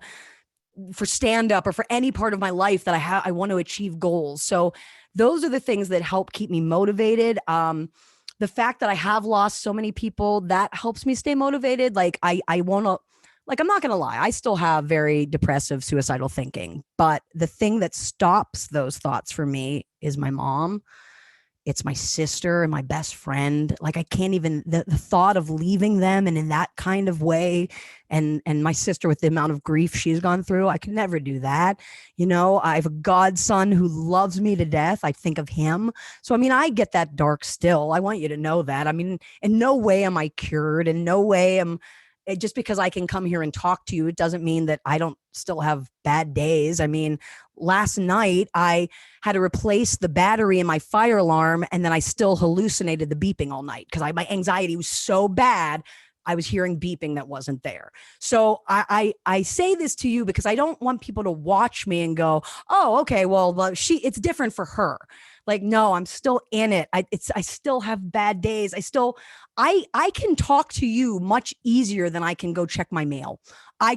for stand up or for any part of my life that I want to achieve goals. So those are the things that help keep me motivated. The fact that I have lost so many people, that helps me stay motivated. Like I want to, like, I'm not going to lie, I still have very depressive, suicidal thinking, but the thing that stops those thoughts for me is my mom. It's my sister and my best friend. Like I can't even, the thought of leaving them and in that kind of way, and my sister with the amount of grief she's gone through, I could never do that. You know, I have a godson who loves me to death. I think of him. So, I mean, I get that dark still. I want you to know that. I mean, in no way am I cured. In no way just because I can come here and talk to you, it doesn't mean that I don't still have bad days. I mean, last night I had to replace the battery in my fire alarm, and then I still hallucinated the beeping all night because my anxiety was so bad. I was hearing beeping that wasn't there. So I say this to you because I don't want people to watch me and go, oh, okay, well, it's different for her. Like, no, I'm still in it. I still have bad days. I can talk to you much easier than I can go check my mail. I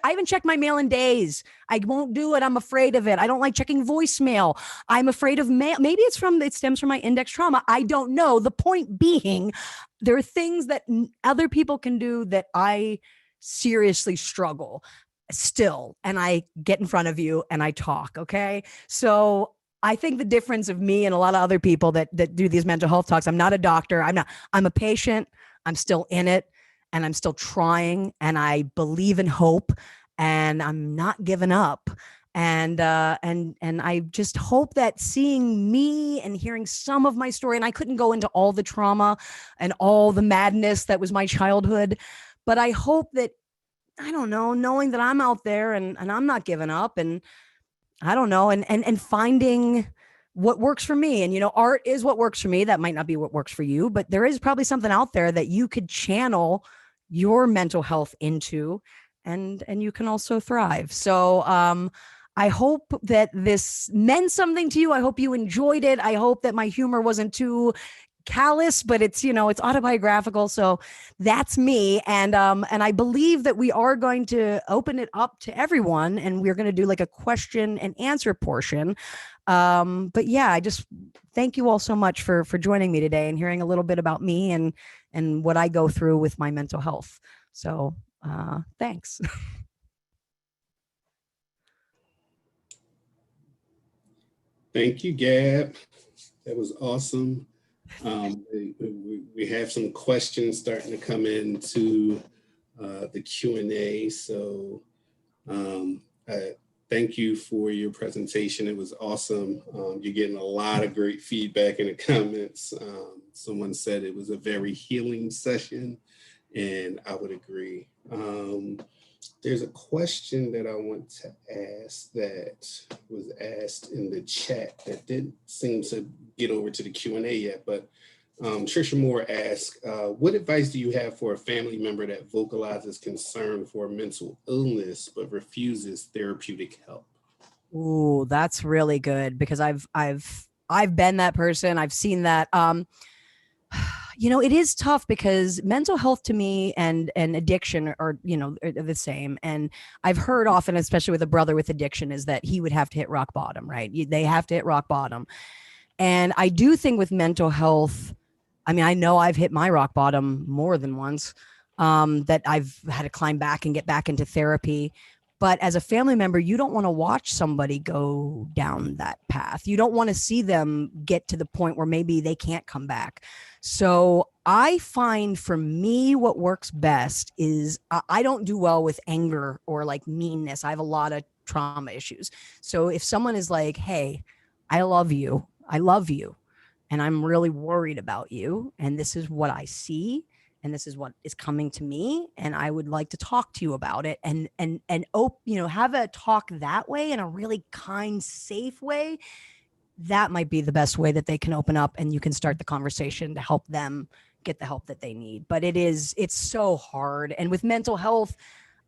haven't checked my mail in days. I won't do it. I'm afraid of it. I don't like checking voicemail. I'm afraid of mail. Maybe it stems from my index trauma. I don't know. The point being, there are things that other people can do that I seriously struggle still. And I get in front of you and I talk. Okay. So I think the difference of me and a lot of other people that do these mental health talks, I'm not a doctor. I'm a patient. I'm still in it, and I'm still trying, and I believe in hope, and I'm not giving up. And I just hope that seeing me and hearing some of my story, and I couldn't go into all the trauma and all the madness that was my childhood, but I hope that, I don't know, knowing that I'm out there and I'm not giving up, and I don't know, and finding what works for me. And, you know, art is what works for me. That might not be what works for you, but there is probably something out there that you could channel your mental health into, and you can also thrive. So, I hope that this meant something to you. I hope you enjoyed it. I hope that my humor wasn't too callous, but it's, you know, it's autobiographical. So that's me. And I believe that we are going to open it up to everyone, and we're going to do like a question and answer portion. But yeah, I just thank you all so much for joining me today and hearing a little bit about me and what I go through with my mental health. So, thanks. Thank you, Gab. That was awesome. We have some questions starting to come into the Q&A. So thank you for your presentation. It was awesome. You're getting a lot of great feedback in the comments. Someone said it was a very healing session, and I would agree. There's a question that I want to ask that was asked in the chat that didn't seem to get over to the Q&A yet, but Trisha Moore asked, what advice do you have for a family member that vocalizes concern for mental illness but refuses therapeutic help? Ooh, that's really good, because I've been that person. I've seen that. You know, it is tough because mental health to me and addiction are, you know, are the same. And I've heard often, especially with a brother with addiction, is that he would have to hit rock bottom, right? They have to hit rock bottom. And I do think with mental health, I mean, I know I've hit my rock bottom more than once, that I've had to climb back and get back into therapy. But as a family member, you don't want to watch somebody go down that path. You don't want to see them get to the point where maybe they can't come back. So I find for me, what works best is I don't do well with anger or like meanness. I have a lot of trauma issues. So if someone is like, hey, I love you, and I'm really worried about you, and this is what I see, and this is what is coming to me, and I would like to talk to you about it, and have a talk that way, in a really kind, safe way. That might be the best way that they can open up, and you can start the conversation to help them get the help that they need. But it's so hard. And with mental health,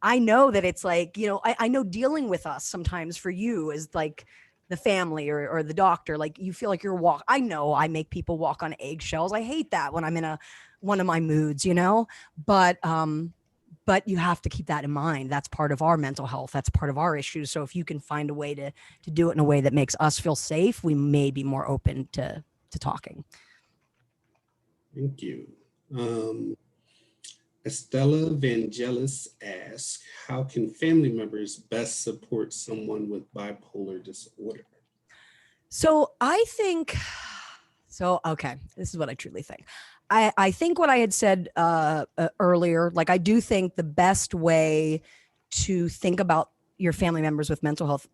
I know that it's like, I know dealing with us sometimes for you is like the family or the doctor, like you feel like I know I make people walk on eggshells. I hate that when I'm in one of my moods, but you have to keep that in mind. That's part of our mental health. That's part of our issues. So if you can find a way to do it in a way that makes us feel safe, we may be more open to talking. Thank you. Estella Vangelis asks, how can family members best support someone with bipolar disorder? So okay, this is what I truly think. I think what I had said earlier, like I do think the best way to think about your family members with mental health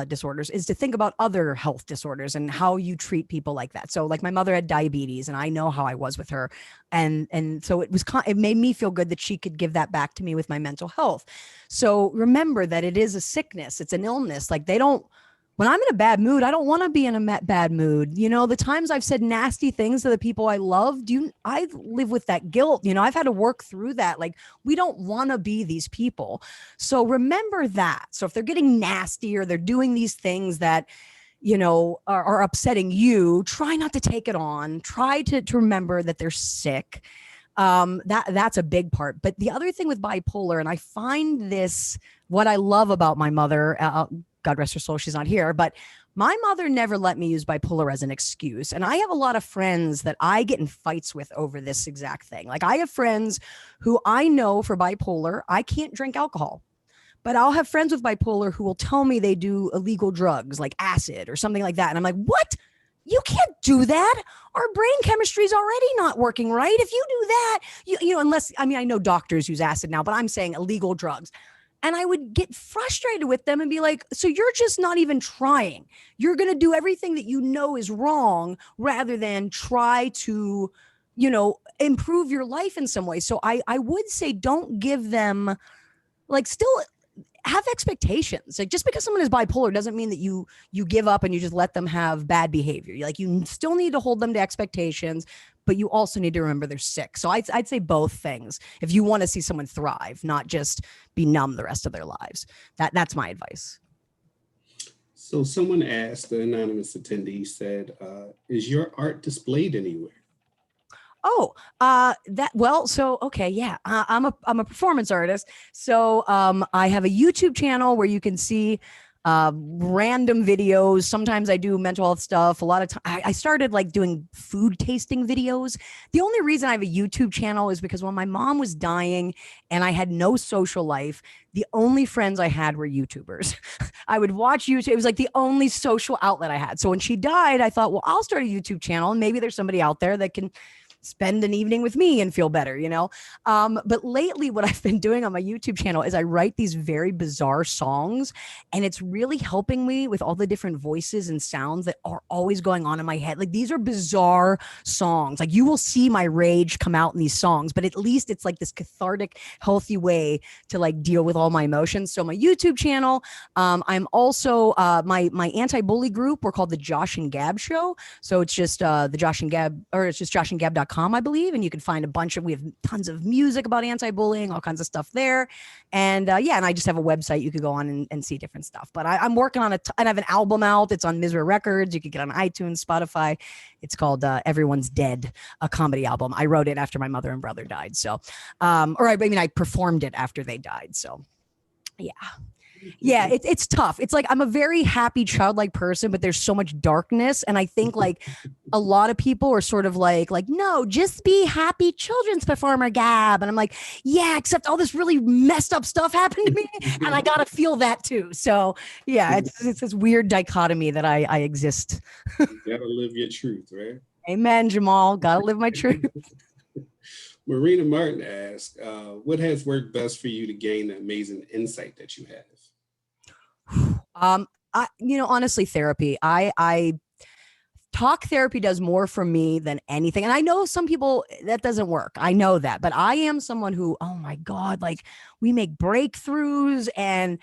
disorders is to think about other health disorders and how you treat people like that. So like my mother had diabetes, and I know how I was with her. And so it made me feel good that she could give that back to me with my mental health. So remember that it is a sickness. It's an illness. Like when I'm in a bad mood, I don't want to be in a bad mood. The times I've said nasty things to the people I loved, I live with that guilt. I've had to work through that. Like, we don't want to be these people. So remember that. So if they're getting nasty or they're doing these things that, are upsetting you, try not to take it on. Try to remember that they're sick. That's a big part. But the other thing with bipolar, and I find this, what I love about my mother, God rest her soul, she's not here, but my mother never let me use bipolar as an excuse. And I have a lot of friends that I get in fights with over this exact thing. Like I have friends who I know for bipolar, I can't drink alcohol, but I'll have friends with bipolar who will tell me they do illegal drugs like acid or something like that. And I'm like, what? You can't do that. Our brain chemistry is already not working right. If you do that, unless, I know doctors use acid now, but I'm saying illegal drugs. And I would get frustrated with them and be like, so you're just not even trying. You're going to do everything that you know is wrong rather than try to, improve your life in some way. So I would say don't give them, like, still have expectations. Like, just because someone is bipolar doesn't mean that you give up and you just let them have bad behavior. Like, you still need to hold them to expectations, but you also need to remember they're sick. So I'd say both things if you want to see someone thrive, not just be numb the rest of their lives. That's my advice. So someone asked, the anonymous attendee said, is your art displayed anywhere? Okay, yeah. I'm a performance artist. So I have a YouTube channel where you can see random videos. Sometimes I do mental health stuff. A lot of time I started like doing food tasting videos. The only reason I have a YouTube channel is because when my mom was dying and I had no social life, the only friends I had were YouTubers. I would watch YouTube. It was like the only social outlet I had. So when she died, I thought, well, I'll start a YouTube channel and maybe there's somebody out there that can spend an evening with me and feel better, But lately what I've been doing on my YouTube channel is I write these very bizarre songs, and it's really helping me with all the different voices and sounds that are always going on in my head. Like, these are bizarre songs. Like, you will see my rage come out in these songs, but at least it's like this cathartic, healthy way to like deal with all my emotions. So my YouTube channel, I'm also my anti-bully group. We're called the Josh and Gab Show. So it's just the Josh and Gab, or it's just joshandgab.com, I believe, and you can find we have tons of music about anti-bullying, all kinds of stuff there. And and I just have a website you could go on and see different stuff. But I'm working on and I have an album out. It's on Misra Records. You could get on iTunes, Spotify. It's called Everyone's Dead, a comedy album. I wrote it after my mother and brother died. So, I performed it after they died. So, yeah. Yeah, it's tough. It's like I'm a very happy, childlike person, but there's so much darkness. And I think like a lot of people are sort of like, no, just be happy children's performer, Gab. And I'm like, yeah, except all this really messed up stuff happened to me. And I got to feel that too. So yeah, it's this weird dichotomy that I exist. You gotta live your truth, right? Amen, Jamal. Gotta live my truth. Marina Martin asked, what has worked best for you to gain the amazing insight that you have? Honestly, therapy. I talk therapy does more for me than anything. And I know some people that doesn't work. I know that, but I am someone who, oh my God, like we make breakthroughs and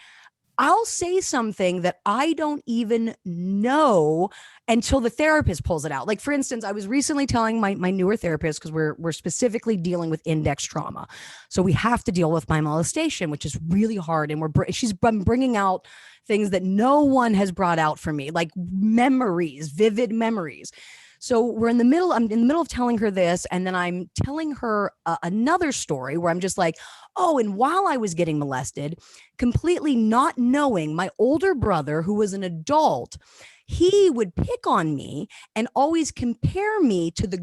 I'll say something that I don't even know until the therapist pulls it out. Like, for instance, I was recently telling my newer therapist, because we're specifically dealing with index trauma. So we have to deal with my molestation, which is really hard. And she's been bringing out things that no one has brought out for me, like memories, vivid memories. So I'm in the middle of telling her this, and then I'm telling her another story where I'm just like, oh, and while I was getting molested, completely not knowing, my older brother, who was an adult, he would pick on me and always compare me to the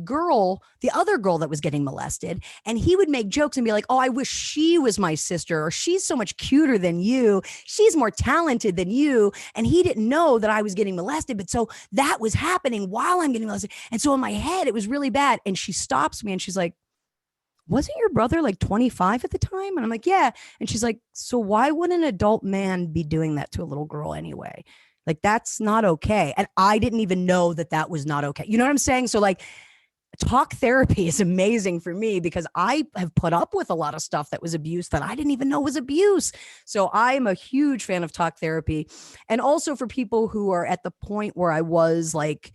other girl that was getting molested. And he would make jokes and be like, oh, I wish she was my sister, or she's so much cuter than you. She's more talented than you. And he didn't know that I was getting molested. But so that was happening while I'm getting molested. And so in my head, it was really bad. And she stops me and she's like, wasn't your brother like 25 at the time? And I'm like, yeah. And she's like, so why would an adult man be doing that to a little girl anyway? Like, that's not okay. And I didn't even know that was not okay. You know what I'm saying? So like, talk therapy is amazing for me because I have put up with a lot of stuff that was abuse that I didn't even know was abuse. So I'm a huge fan of talk therapy. And also for people who are at the point where I was like,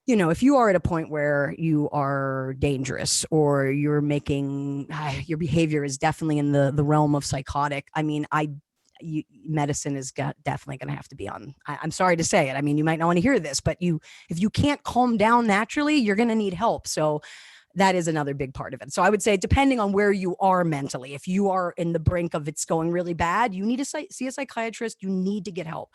if you are at a point where you are dangerous or you're making your behavior is definitely in the realm of psychotic. I mean, medicine is definitely going to have to be on. I'm sorry to say it. I mean, you might not want to hear this, but if you can't calm down naturally, you're going to need help. So that is another big part of it. So I would say, depending on where you are mentally, if you are in the brink of it's going really bad, you need to see a psychiatrist. You need to get help.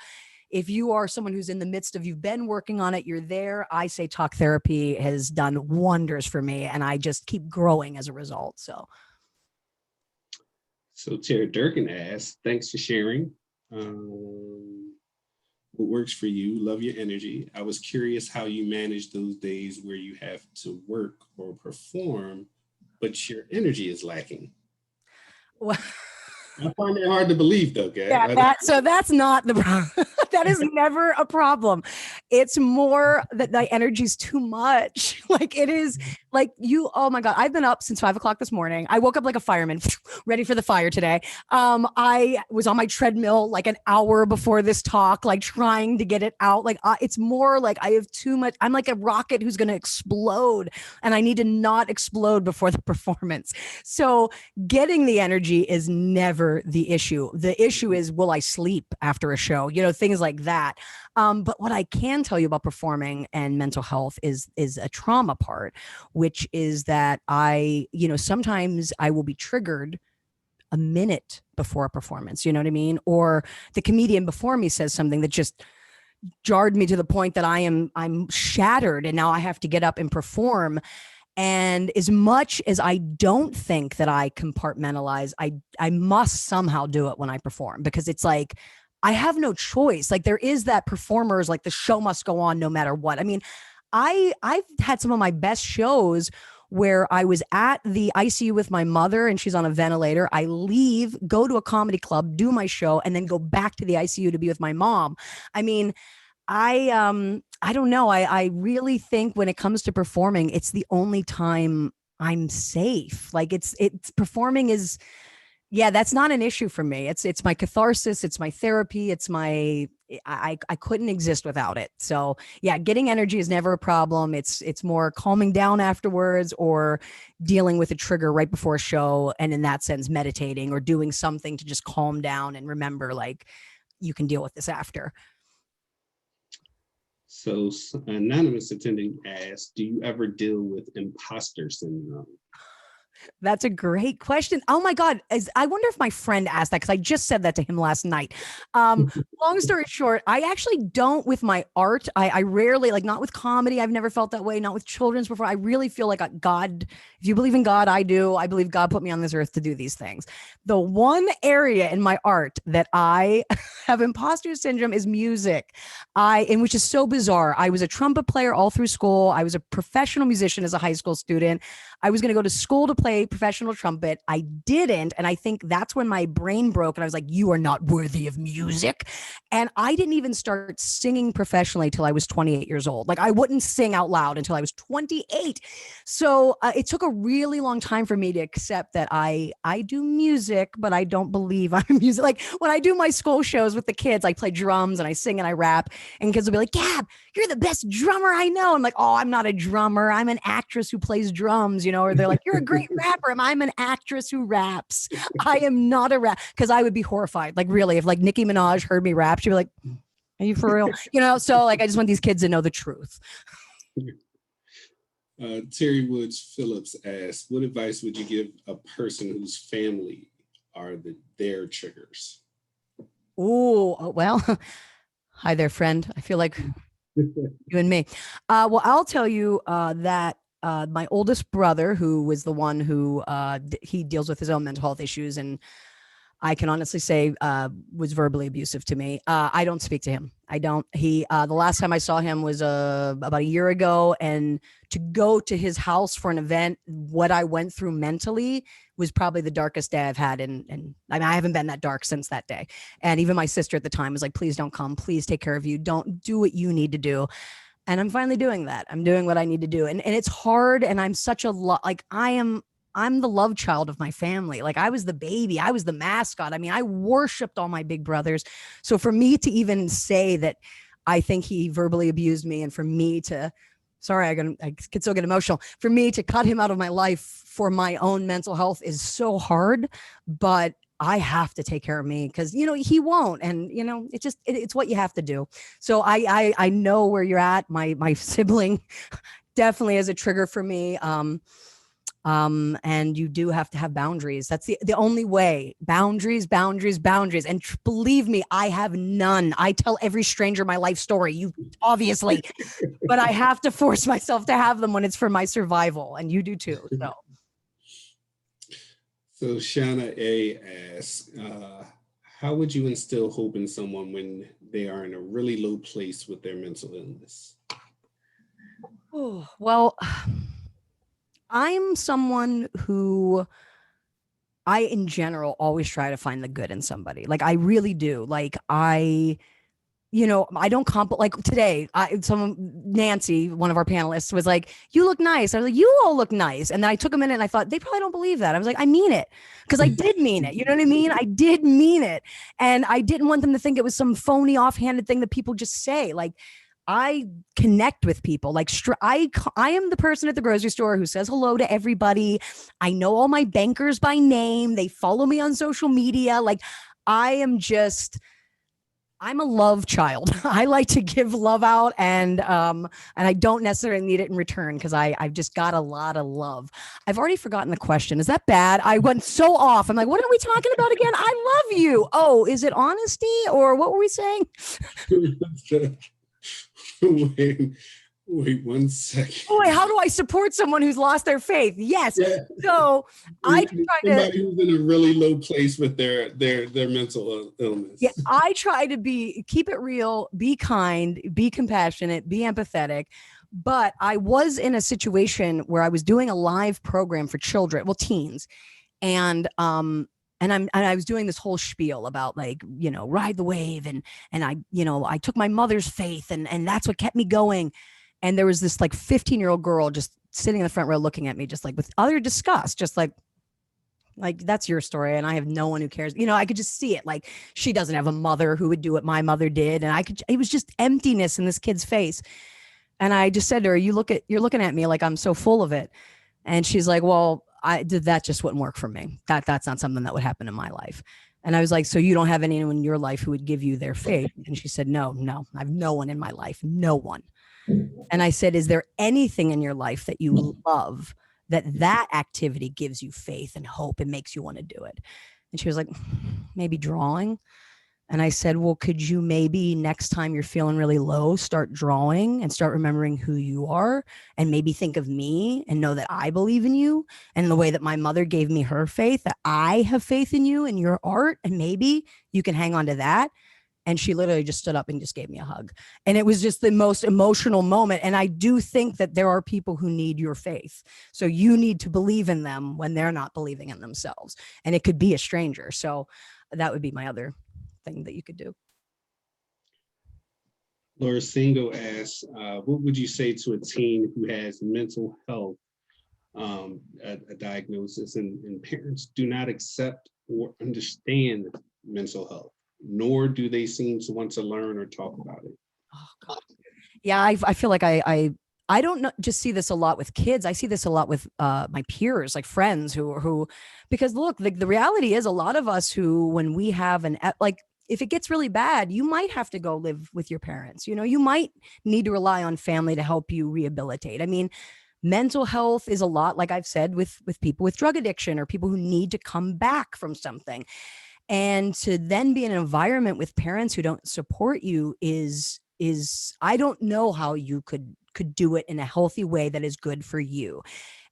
If you are someone who's in the midst of, you've been working on it, you're there, I say talk therapy has done wonders for me. And I just keep growing as a result. So Chair Durkin asks, thanks for sharing. What works for you? Love your energy. I was curious how you manage those days where you have to work or perform, but your energy is lacking. Well, I find it hard to believe though, Gab. Yeah, that's not the problem. That is never a problem. It's more that the energy's too much. Like it is like oh my God, I've been up since 5 o'clock this morning. I woke up like a fireman, ready for the fire today. I was on my treadmill like an hour before this talk, like trying to get it out. Like it's more like I have too much. I'm like a rocket who's going to explode and I need to not explode before the performance. So getting the energy is never the issue. The issue is, will I sleep after a show? Things like that. But what I can tell you about performing and mental health is a trauma part, which is that sometimes I will be triggered a minute before a performance, you know what I mean? Or the comedian before me says something that just jarred me to the point that I'm shattered and now I have to get up and perform. And as much as I don't think that I compartmentalize, I must somehow do it when I perform because it's like, I have no choice. Like there is that performers, like the show must go on no matter what. I mean, I've had some of my best shows where I was at the ICU with my mother and she's on a ventilator. I leave, go to a comedy club, do my show, and then go back to the ICU to be with my mom. I mean, I don't know. I really think when it comes to performing, it's the only time I'm safe. Like it's performing is, yeah, that's not an issue for me. It's my catharsis. It's my therapy. I couldn't exist without it. So yeah, getting energy is never a problem. It's more calming down afterwards or dealing with a trigger right before a show. And in that sense, meditating or doing something to just calm down and remember, like, you can deal with this after. So anonymous attending asks, do you ever deal with imposter syndrome? That's a great question. Oh my God. I wonder if my friend asked that because I just said that to him last night. Long story short, I actually don't with my art. I rarely, like not with comedy. I've never felt that way. Not with children's before. I really feel like God, if you believe in God, I do. I believe God put me on this earth to do these things. The one area in my art that I have imposter syndrome is music. And which is so bizarre. I was a trumpet player all through school. I was a professional musician as a high school student. I was going to go to school to play play professional trumpet. I didn't. And I think that's when my brain broke and I was like, you are not worthy of music. And I didn't even start singing professionally till I was 28 years old. Like I wouldn't sing out loud until I was 28. So it took a really long time for me to accept that I do music, but I don't believe I'm music. Like when I do my school shows with the kids, I play drums and I sing and I rap, and kids will be like, Gab, you're the best drummer I know. I'm like, oh, I'm not a drummer. I'm an actress who plays drums, you know, or they're like, you're a great rapper. I'm an actress who raps. I am not a rap, because I would be horrified. Like really, if like Nicki Minaj heard me rap, she'd be like, are you for real? You know, so like, I just want these kids to know the truth. Terry Woods Phillips asks, what advice would you give a person whose family are their triggers? Oh, well, hi there, friend. I feel like you and me. Well, I'll tell you that my oldest brother, who was the one who he deals with his own mental health issues, and I can honestly say was verbally abusive to me. I don't speak to him. I don't. The last time I saw him was about a year ago, and to go to his house for an event, what I went through mentally was probably the darkest day I've had. And I mean, I haven't been that dark since that day. And even my sister at the time was like, please don't come. Please take care of you. Don't do what you need to do. And I'm finally doing that. I'm doing what I need to do. And it's hard. And I'm such a like, I'm the love child of my family. Like I was the baby. I was the mascot. I mean, I worshiped all my big brothers. So for me to even say that I think he verbally abused me, and for me to, sorry, I could still get emotional, for me to cut him out of my life for my own mental health is so hard, but I have to take care of me, because, you know, he won't. And, you know, it's what you have to do. So I know where you're at. My sibling definitely is a trigger for me. And you do have to have boundaries. That's the only way. Boundaries. And believe me, I have none. I tell every stranger my life story, you obviously, but I have to force myself to have them when it's for my survival. And you do too. So Shauna A asks, how would you instill hope in someone when they are in a really low place with their mental illness? Oh, well, I'm someone who I, in general, always try to find the good in somebody. Like I really do. Like I don't like today, Nancy, one of our panelists, was like, you look nice. I was like, you all look nice. And then I took a minute and I thought, they probably don't believe that. I was like, I mean it, because I did mean it. You know what I mean? I did mean it. And I didn't want them to think it was some phony offhanded thing that people just say. Like, I connect with people. Like I am the person at the grocery store who says hello to everybody. I know all my bankers by name. They follow me on social media. Like I'm a love child. I like to give love out, and I don't necessarily need it in return, because I've just got a lot of love. I've already forgotten the question. Is that bad? I went so off. I'm like, what are we talking about again? I love you. Oh, is it honesty, or what were we saying? Wait 1 second. Oh, wait, how do I support someone who's lost their faith? Yes. Yeah. So I try somebody who's in a really low place with their mental illness. Yeah, I try to keep it real, be kind, be compassionate, be empathetic. But I was in a situation where I was doing a live program for children, well, teens, and I was doing this whole spiel about, like, you know, ride the wave, and I took my mother's faith, and that's what kept me going. And there was this like 15-year-old girl just sitting in the front row looking at me, just like with utter disgust, just like that's your story, and I have no one who cares. You know, I could just see it. Like, she doesn't have a mother who would do what my mother did, and it was just emptiness in this kid's face. And I just said to her, you're looking at me like I'm so full of it. And she's like, well, that just wouldn't work for me. That's not something that would happen in my life. And I was like, so you don't have anyone in your life who would give you their faith? And she said, no, I have no one in my life, no one. And I said, is there anything in your life that you love, that activity gives you faith and hope and makes you want to do it? And she was like, maybe drawing. And I said, well, could you maybe next time you're feeling really low, start drawing and start remembering who you are, and maybe think of me and know that I believe in you, and in the way that my mother gave me her faith, that I have faith in you and your art, and maybe you can hang on to that. And she literally just stood up and just gave me a hug. And it was just the most emotional moment. And I do think that there are people who need your faith. So you need to believe in them when they're not believing in themselves. And it could be a stranger. So that would be my other thing that you could do. Laura Singo asks, what would you say to a teen who has mental health, a diagnosis, and parents do not accept or understand mental health, nor do they seem to want to learn or talk about it? Oh, God. Yeah, I feel like I don't know, just see this a lot with kids. I see this a lot with my peers, like friends who, because look, the reality is a lot of us who, when we have like, if it gets really bad, you might have to go live with your parents. You know, you might need to rely on family to help you rehabilitate. I mean, mental health is a lot, like I've said, with people with drug addiction or people who need to come back from something. And to then be in an environment with parents who don't support you is I don't know how you could do it in a healthy way that is good for you.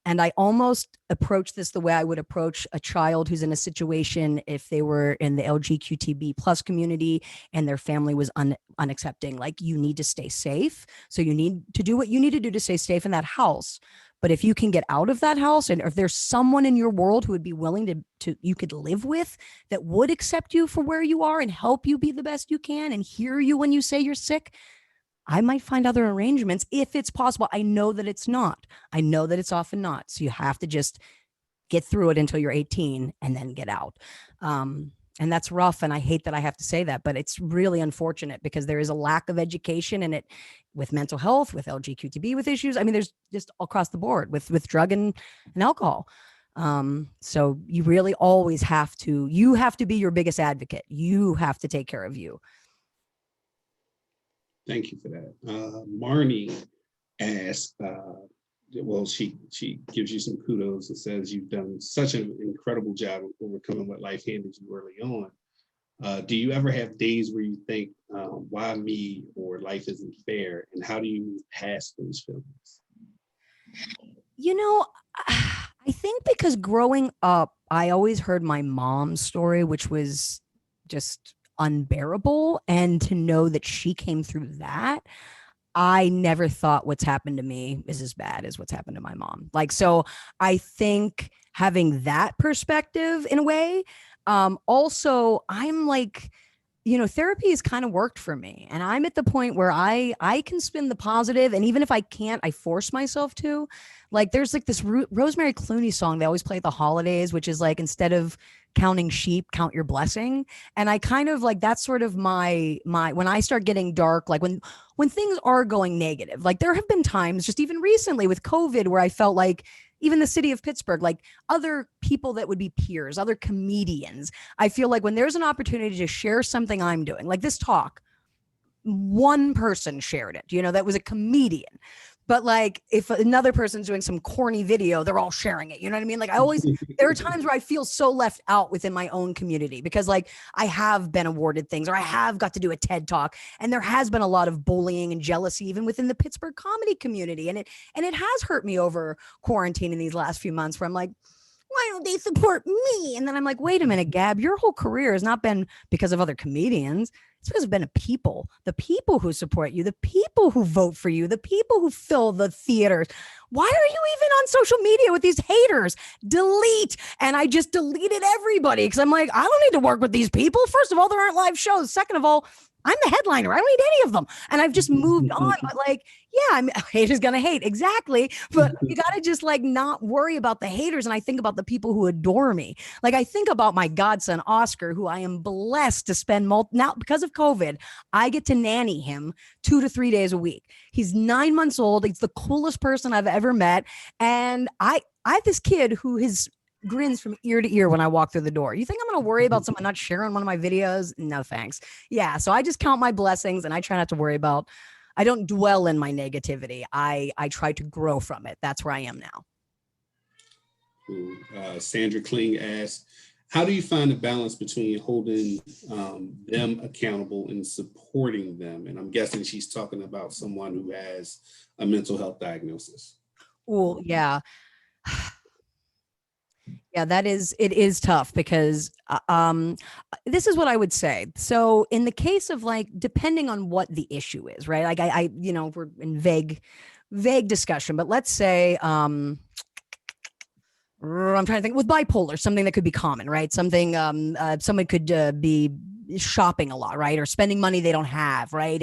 And I almost approach this the way I would approach a child who's in a situation if they were in the LGBTB plus community and their family was unaccepting. Like, you need to stay safe. So you need to do what you need to do to stay safe in that house. But if you can get out of that house, and if there's someone in your world who would be willing to you could live with, that would accept you for where you are and help you be the best you can and hear you when you say you're sick, I might find other arrangements if it's possible. I know that it's not. I know that it's often not. So you have to just get through it until you're 18 and then get out. And that's rough. And I hate that I have to say that, but it's really unfortunate because there is a lack of education in it with mental health, with LGBTB, with issues. I mean, there's just across the board with drug and alcohol. So you really always have to be your biggest advocate. You have to take care of you. Thank you for that. Marnie asks, well, she gives you some kudos and says you've done such an incredible job of overcoming what life handed you early on. Do you ever have days where you think, why me, or life isn't fair? And how do you move past those feelings? You know, I think because growing up, I always heard my mom's story, which was just unbearable. And to know that she came through that, I never thought what's happened to me is as bad as what's happened to my mom. Like, so I think having that perspective in a way, also I'm like, you know, therapy has kind of worked for me. And I'm at the point where I can spin the positive. And even if I can't, I force myself to. Like, there's like this Rosemary Clooney song they always play at the holidays, which is like, instead of counting sheep, count your blessing. And I kind of like, that's sort of my when I start getting dark, like when things are going negative, like there have been times just even recently with COVID where I felt like even the city of Pittsburgh, like other people that would be peers, other comedians, I feel like when there's an opportunity to share something I'm doing, like this talk, one person shared it, you know, that was a comedian. But like, if another person's doing some corny video, they're all sharing it. You know what I mean? Like, there are times where I feel so left out within my own community because like I have been awarded things or I have got to do a TED talk, and there has been a lot of bullying and jealousy even within the Pittsburgh comedy community. And it has hurt me over quarantine in these last few months where I'm like, why don't they support me? And then I'm like, wait a minute, Gab, your whole career has not been because of other comedians. It's because of the people who support you, the people who vote for you, the people who fill the theaters. Why are you even on social media with these haters? Delete. And I just deleted everybody because I'm like, I don't need to work with these people. First of all, there aren't live shows. Second of all, I'm the headliner. I don't need any of them. And I've just moved on. But like, yeah, haters gonna hate. Exactly. But you got to just like not worry about the haters. And I think about the people who adore me. Like, I think about my godson, Oscar, who I am blessed to spend now because of COVID, I get to nanny him 2 to 3 days a week. He's 9 months old. He's the coolest person I've ever met. And I have this kid who grins from ear to ear when I walk through the door. You think I'm going to worry about someone not sharing one of my videos? No, thanks. Yeah. So I just count my blessings and I try not to worry about, I don't dwell in my negativity. I try to grow from it. That's where I am now. Sandra Kling asks, how do you find the balance between holding them accountable and supporting them? And I'm guessing she's talking about someone who has a mental health diagnosis. Oh, yeah. Yeah, it is tough because this is what I would say. So in the case of like, depending on what the issue is, right? Like we're in vague discussion, but let's say, I'm trying to think with bipolar, something that could be common, right? Something, someone could be shopping a lot, right? Or spending money they don't have, right?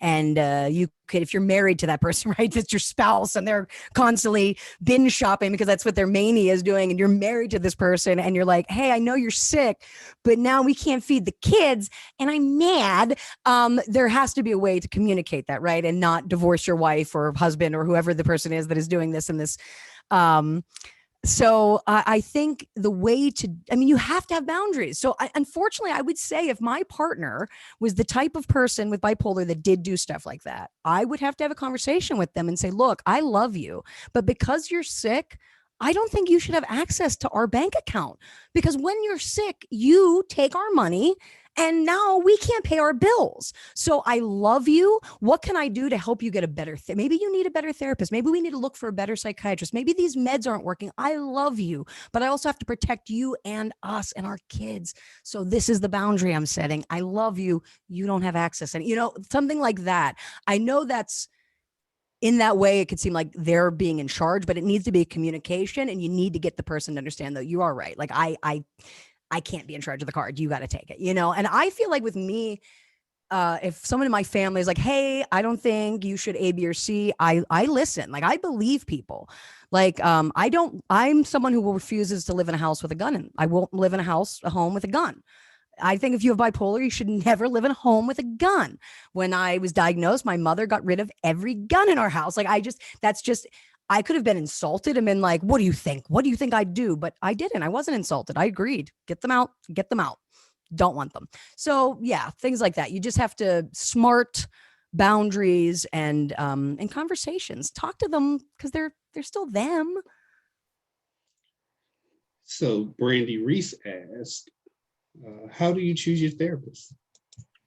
And you could, if you're married to that person, right? That's your spouse and they're constantly binge shopping because that's what their mania is doing. And you're married to this person and you're like, hey, I know you're sick, but now we can't feed the kids and I'm mad. There has to be a way to communicate that, right? And not divorce your wife or husband or whoever the person is that is doing this in this. So I think the way to, you have to have boundaries. So unfortunately, I would say if my partner was the type of person with bipolar that did do stuff like that, I would have to have a conversation with them and say, look, I love you, but because you're sick, I don't think you should have access to our bank account because when you're sick, you take our money and now we can't pay our bills. So I love you. What can I do to help you get a better maybe you need a better therapist. Maybe we need to look for a better psychiatrist. Maybe these meds aren't working. I love you, but I also have to protect you and us and our kids. So this is the boundary I'm setting. I love you. You don't have access. And, something like that. I know that's, in that way, it could seem like they're being in charge, but it needs to be a communication and you need to get the person to understand that you are right. Like I can't be in charge of the card. You got to take it, And I feel like with me, if someone in my family is like, hey, I don't think you should A, B, or C, I listen. Like I believe people. Like I'm someone who refuses to live in a house with a gun in. I won't live in a home with a gun. I think if you have bipolar, you should never live in a home with a gun. When I was diagnosed, my mother got rid of every gun in our house. Like I could have been insulted and been like, what do you think? What do you think I'd do? But I didn't. I wasn't insulted. I agreed. Get them out. Don't want them. So yeah, things like that. You just have to smart boundaries and conversations. Talk to them because they're still them. So Brandy Reese asked, how do you choose your therapist?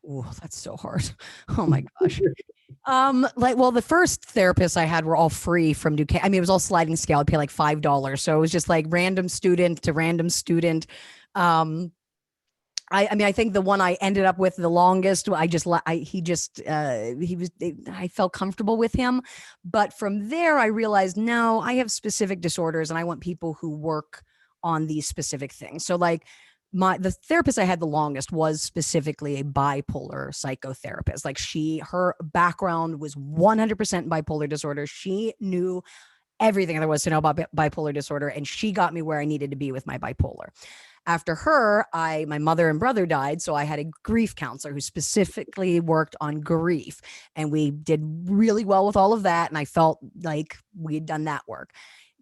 Oh, that's so hard. Oh my gosh. The first therapists I had were all free from Duquesne. It was all sliding scale. I'd pay like $5. So it was just like random student to random student. I think the one I ended up with the longest, I felt comfortable with him. But from there, I realized, no, I have specific disorders and I want people who work on these specific things. So like, the therapist I had the longest was specifically a bipolar psychotherapist. Like her background was 100% bipolar disorder. She knew everything there was to know about bipolar disorder. And she got me where I needed to be with my bipolar. After her, my mother and brother died. So I had a grief counselor who specifically worked on grief. And we did really well with all of that. And I felt like we had done that work.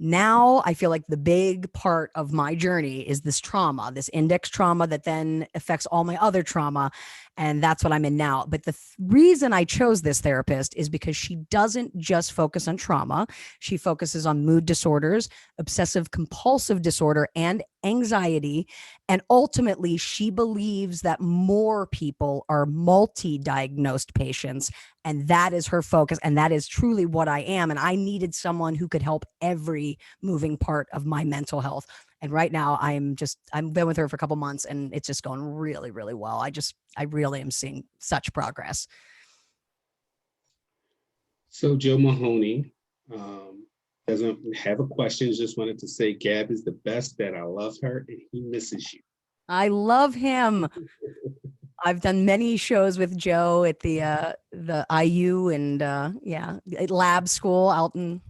Now I feel like the big part of my journey is this trauma, this index trauma that then affects all my other trauma. And that's what I'm in now. But the reason I chose this therapist is because she doesn't just focus on trauma. She focuses on mood disorders, obsessive compulsive disorder, and anxiety. And ultimately, she believes that more people are multi-diagnosed patients. And that is her focus. And that is truly what I am. And I needed someone who could help every moving part of my mental health. And right now I've been with her for a couple months and it's just going really, really well. I really am seeing such progress. So Joe Mahoney doesn't have a question, just wanted to say Gab is the best, that I love her and he misses you. I love him. I've done many shows with Joe at the IU and at lab school out in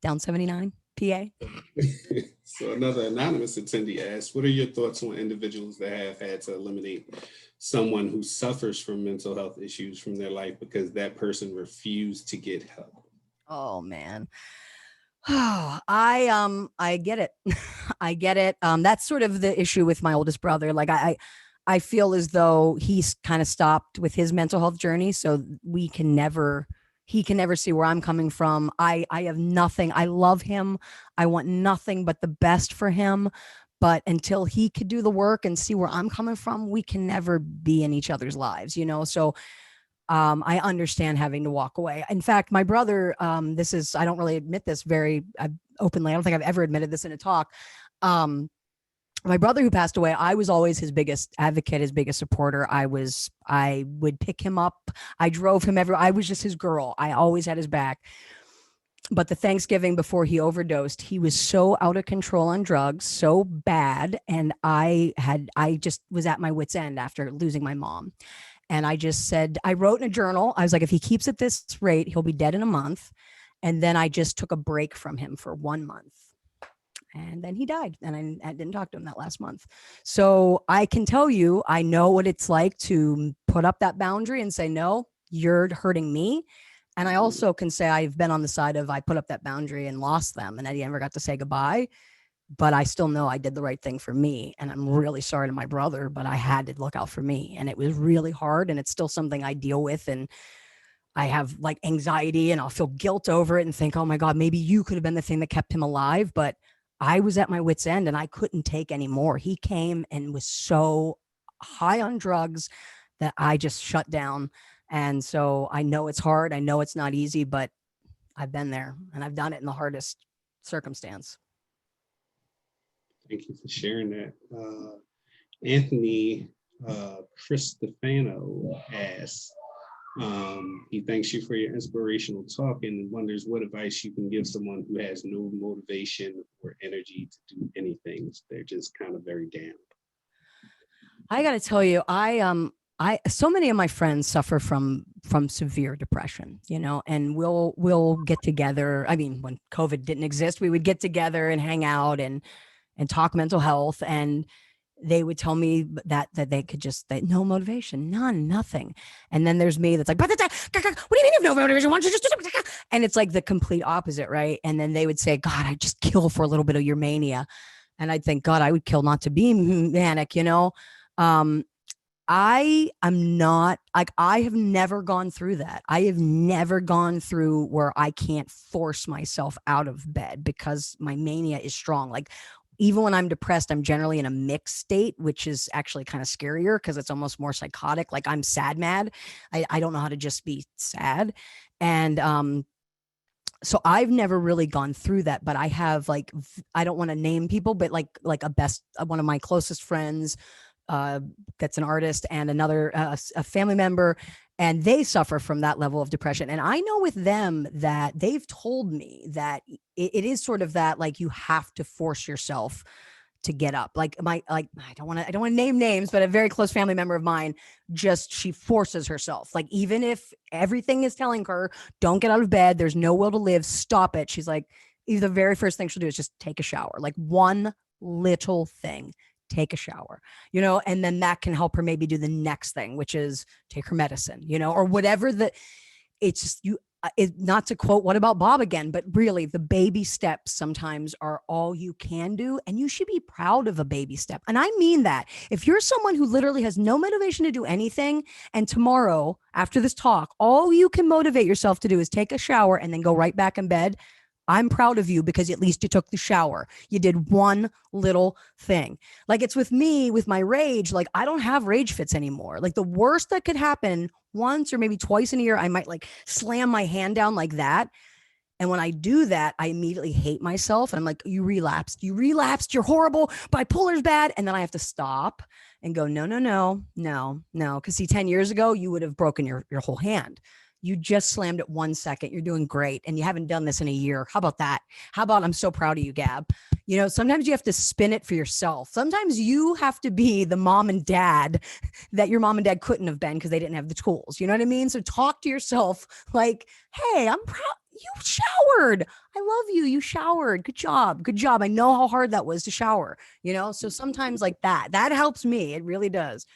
down 79 PA. So another anonymous attendee asked, what are your thoughts on individuals that have had to eliminate someone who suffers from mental health issues from their life because that person refused to get help? Oh man. Oh, I get it. I get it. That's sort of the issue with my oldest brother. Like I feel as though he's kind of stopped with his mental health journey. So he can never see where I'm coming from. I have nothing. I love him. I want nothing but the best for him. But until he could do the work and see where I'm coming from, we can never be in each other's lives, So I understand having to walk away. In fact, my brother, I don't really admit this openly. I don't think I've ever admitted this in a talk. My brother who passed away, I was always his biggest advocate, his biggest supporter. I would pick him up. I drove him everywhere. I was just his girl. I always had his back. But the Thanksgiving before he overdosed, he was so out of control on drugs, so bad. And I just was at my wit's end after losing my mom. And I just said, I wrote in a journal, I was like, if he keeps at this rate, he'll be dead in a month. And then I just took a break from him for 1 month. And then he died. And I didn't talk to him that last month. So I can tell you, I know what it's like to put up that boundary and say, no, you're hurting me. And I also can say I've been on the side of I put up that boundary and lost them and I never got to say goodbye. But I still know I did the right thing for me. And I'm really sorry to my brother, but I had to look out for me. And it was really hard. And it's still something I deal with. And I have like anxiety and I'll feel guilt over it and think, oh my God, maybe you could have been the thing that kept him alive. But I was at my wit's end and I couldn't take any more. He came and was so high on drugs that I just shut down. And so I know it's hard. I know it's not easy, but I've been there and I've done it in the hardest circumstance. Thank you for sharing that. Anthony Cristofano asks, he thanks you for your inspirational talk and wonders what advice you can give someone who has no motivation or energy to do anything. They're just kind of very down. I got to tell you, so many of my friends suffer from severe depression, and we'll get together. I mean, when COVID didn't exist, we would get together and hang out and talk mental health. And they would tell me that they could no motivation, nothing. And then there's me that's like, what do you mean you have no motivation? Why don't you just do something? And it's like the complete opposite, right? And then they would say, God, I just kill for a little bit of your mania. And I'd think, God, I would kill not to be manic, I am not like, I have never gone through that. I have never gone through where I can't force myself out of bed because my mania is strong. Like even when I'm depressed, I'm generally in a mixed state, which is actually kind of scarier because it's almost more psychotic. Like I'm sad mad. I don't know how to just be sad. And so I've never really gone through that, but I have like, I don't want to name people, but like one of my closest friends that's an artist and another a family member, and they suffer from that level of depression. And I know with them that they've told me that it is sort of that, like you have to force yourself to get up. Like I don't want to name names, but a very close family member of mine, she forces herself. Like even if everything is telling her, don't get out of bed, there's no will to live, stop it. She's like, the very first thing she'll do is just take a shower. Like one little thing. Take a shower, and then that can help her maybe do the next thing, which is take her medicine, or whatever it's just not to quote What About Bob again, but really the baby steps sometimes are all you can do. And you should be proud of a baby step. And I mean that if you're someone who literally has no motivation to do anything, and tomorrow after this talk, all you can motivate yourself to do is take a shower and then go right back in bed, I'm proud of you because at least you took the shower. You did one little thing. Like it's with me, with my rage, like I don't have rage fits anymore. Like the worst that could happen once or maybe twice in a year, I might like slam my hand down like that. And when I do that, I immediately hate myself. And I'm like, you relapsed, you're horrible, bipolar's bad. And then I have to stop and go, no. Because see, 10 years ago, you would have broken your whole hand. You just slammed it 1 second. You're doing great. And you haven't done this in a year. How about that? How about I'm so proud of you, Gab? Sometimes you have to spin it for yourself. Sometimes you have to be the mom and dad that your mom and dad couldn't have been because they didn't have the tools. You know what I mean? So talk to yourself like, hey, I'm proud. You showered. I love you. You showered. Good job. I know how hard that was to shower, So sometimes like that helps me. It really does.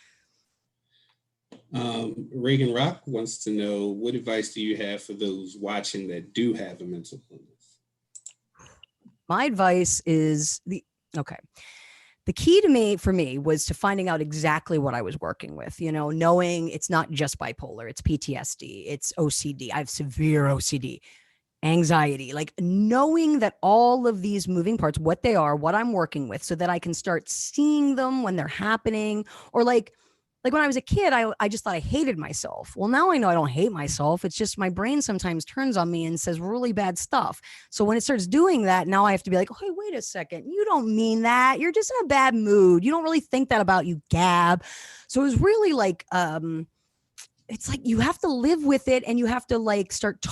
Reagan Rock wants to know, what advice do you have for those watching that do have a mental illness? My advice is the key for me was to finding out exactly what I was working with, knowing it's not just bipolar, it's PTSD, it's OCD. I have severe OCD, anxiety, like knowing that all of these moving parts, what they are, what I'm working with, so that I can start seeing them when they're happening, or like, like when I was a kid, I just thought I hated myself. Well, now I know I don't hate myself. It's just my brain sometimes turns on me and says really bad stuff. So when it starts doing that, now I have to be like, hey, wait a second. You don't mean that. You're just in a bad mood. You don't really think that about you, Gab. So it was really like, it's like you have to live with it, and you have to like start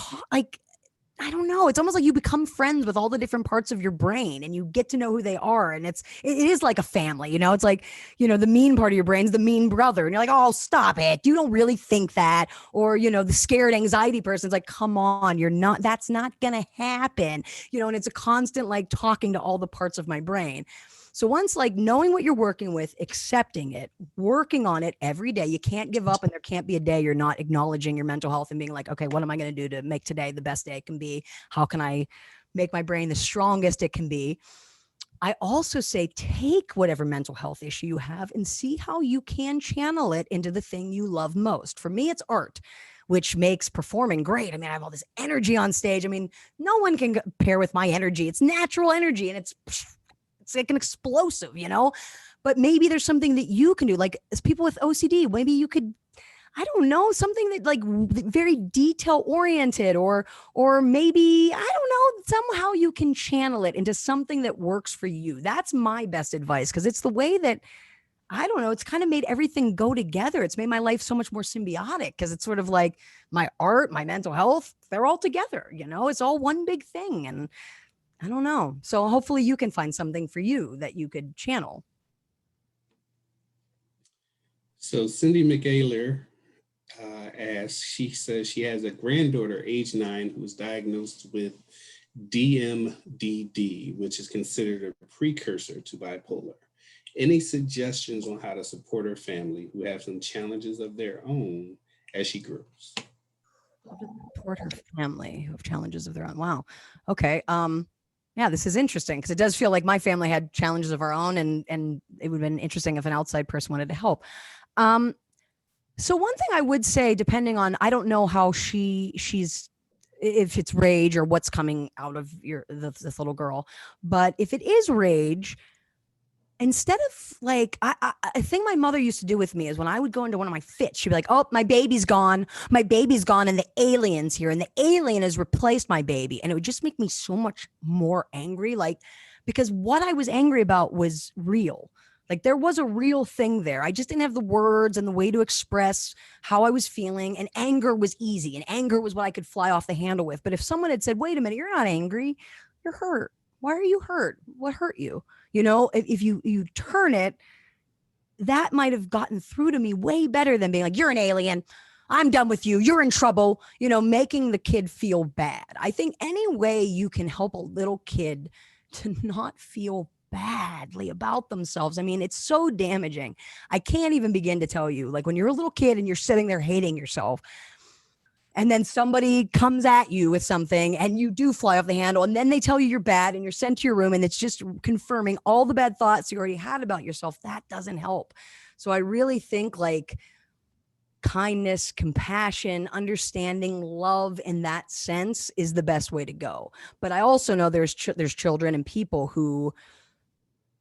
I don't know. It's almost like you become friends with all the different parts of your brain, and you get to know who they are. And it is like a family, it's like, the mean part of your brain's the mean brother. And you're like, oh, stop it. You don't really think that. Or, the scared anxiety person's like, come on, that's not going to happen. And it's a constant like talking to all the parts of my brain. So once like knowing what you're working with, accepting it, working on it every day, you can't give up, and there can't be a day you're not acknowledging your mental health and being like, okay, what am I going to do to make today the best day it can be? How can I make my brain the strongest it can be? I also say, take whatever mental health issue you have and see how you can channel it into the thing you love most. For me, it's art, which makes performing great. I mean, I have all this energy on stage. I mean, no one can compare with my energy. It's natural energy, and it's like an explosive, but maybe there's something that you can do. Like as people with OCD, maybe you could, I don't know, something that like very detail oriented, or maybe, I don't know, somehow you can channel it into something that works for you. That's my best advice. Cause it's the way that, I don't know, it's kind of made everything go together. It's made my life so much more symbiotic, because it's sort of like my art, my mental health, they're all together, it's all one big thing. And I don't know. So hopefully you can find something for you that you could channel. So Cindy McAler asks, she says she has a granddaughter, age 9, who was diagnosed with DMDD, which is considered a precursor to bipolar. Any suggestions on how to support her family who have some challenges of their own as she grows? Support her family who have challenges of their own. Wow. Okay. Yeah, this is interesting, because it does feel like my family had challenges of our own, and it would have been interesting if an outside person wanted to help. So one thing I would say, depending on, I don't know how she's, if it's rage or what's coming out of this little girl, but if it is rage, instead of like, I think my mother used to do with me is when I would go into one of my fits, she'd be like, oh, my baby's gone, and the alien's here, and the alien has replaced my baby. And it would just make me so much more angry, like, because what I was angry about was real. Like there was a real thing there. I just didn't have the words and the way to express how I was feeling. And anger was easy, and anger was what I could fly off the handle with. But if someone had said, wait a minute, you're not angry, you're hurt. Why are you hurt? What hurt you? If you turn it, that might have gotten through to me way better than being like, you're an alien, I'm done with you, you're in trouble, making the kid feel bad. I think any way you can help a little kid to not feel badly about themselves. I mean, it's so damaging. I can't even begin to tell you, like when you're a little kid and you're sitting there hating yourself, and then somebody comes at you with something and you do fly off the handle, and then they tell you you're bad and you're sent to your room, and it's just confirming all the bad thoughts you already had about yourself. That doesn't help. So I really think like kindness, compassion, understanding, love in that sense is the best way to go. But I also know there's children and people who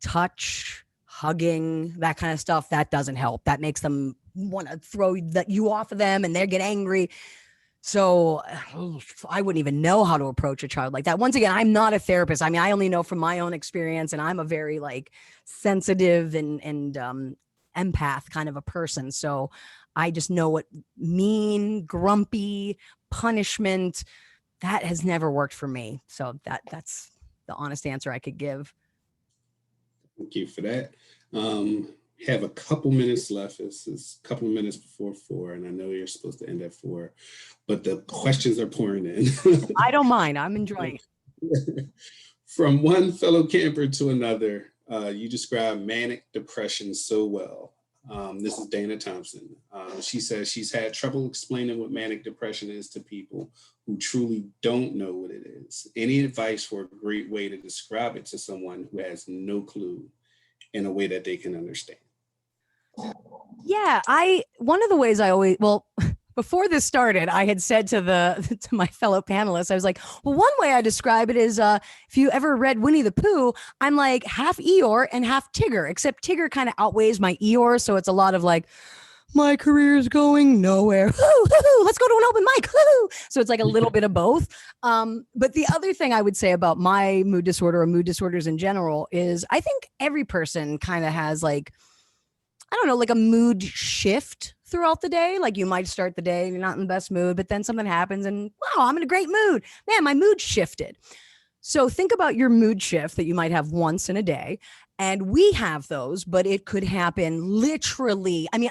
touch, hugging, that kind of stuff, that doesn't help. That makes them want to throw you off of them, and they get angry. So I wouldn't even know how to approach a child like that. Once again, I'm not a therapist. I mean, I only know from my own experience, and I'm a very like sensitive and empath kind of a person. So I just know what mean, grumpy, punishment, that has never worked for me. So that's the honest answer I could give. Thank you for that. Have a couple minutes left. It's a couple of minutes before 4, and I know you're supposed to end at 4, but the questions are pouring in. I don't mind. I'm enjoying it. From one fellow camper to another, you describe manic depression so well. This is Dana Thompson. She says she's had trouble explaining what manic depression is to people who truly don't know what it is. Any advice for a great way to describe it to someone who has no clue in a way that they can understand? Yeah, one of the ways I always, before this started, I had said to my fellow panelists, I was like, well, one way I describe it is if you ever read Winnie the Pooh, I'm like half Eeyore and half Tigger, except Tigger kind of outweighs my Eeyore. So it's a lot of like, my career is going nowhere. Let's go to an open mic. So it's like a little bit of both. But the other thing I would say about my mood disorder or mood disorders in general is I think every person kind of has like, I don't know, like a mood shift throughout the day. Like you might start the day, you're not in the best mood, but then something happens and wow, I'm in a great mood. Man, my mood shifted. So think about your mood shift that you might have once in a day. And we have those, but it could happen literally. I mean,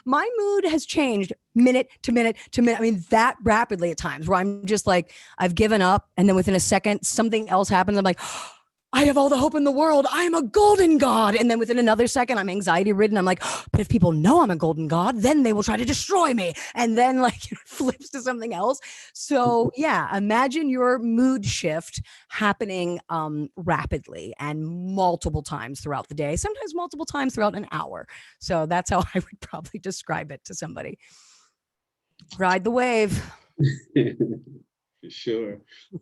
my mood has changed minute to minute to minute. I mean, that rapidly at times where I'm just like, I've given up. And then within a second, something else happens. I'm like, I have all the hope in the world. I'm a golden god. And then within another second, I'm anxiety ridden. I'm like, but if people know I'm a golden god, then they will try to destroy me. And then like it flips to something else. So yeah, imagine your mood shift happening rapidly and multiple times throughout the day, sometimes multiple times throughout an hour. So that's how I would probably describe it to somebody. Ride the wave. For sure.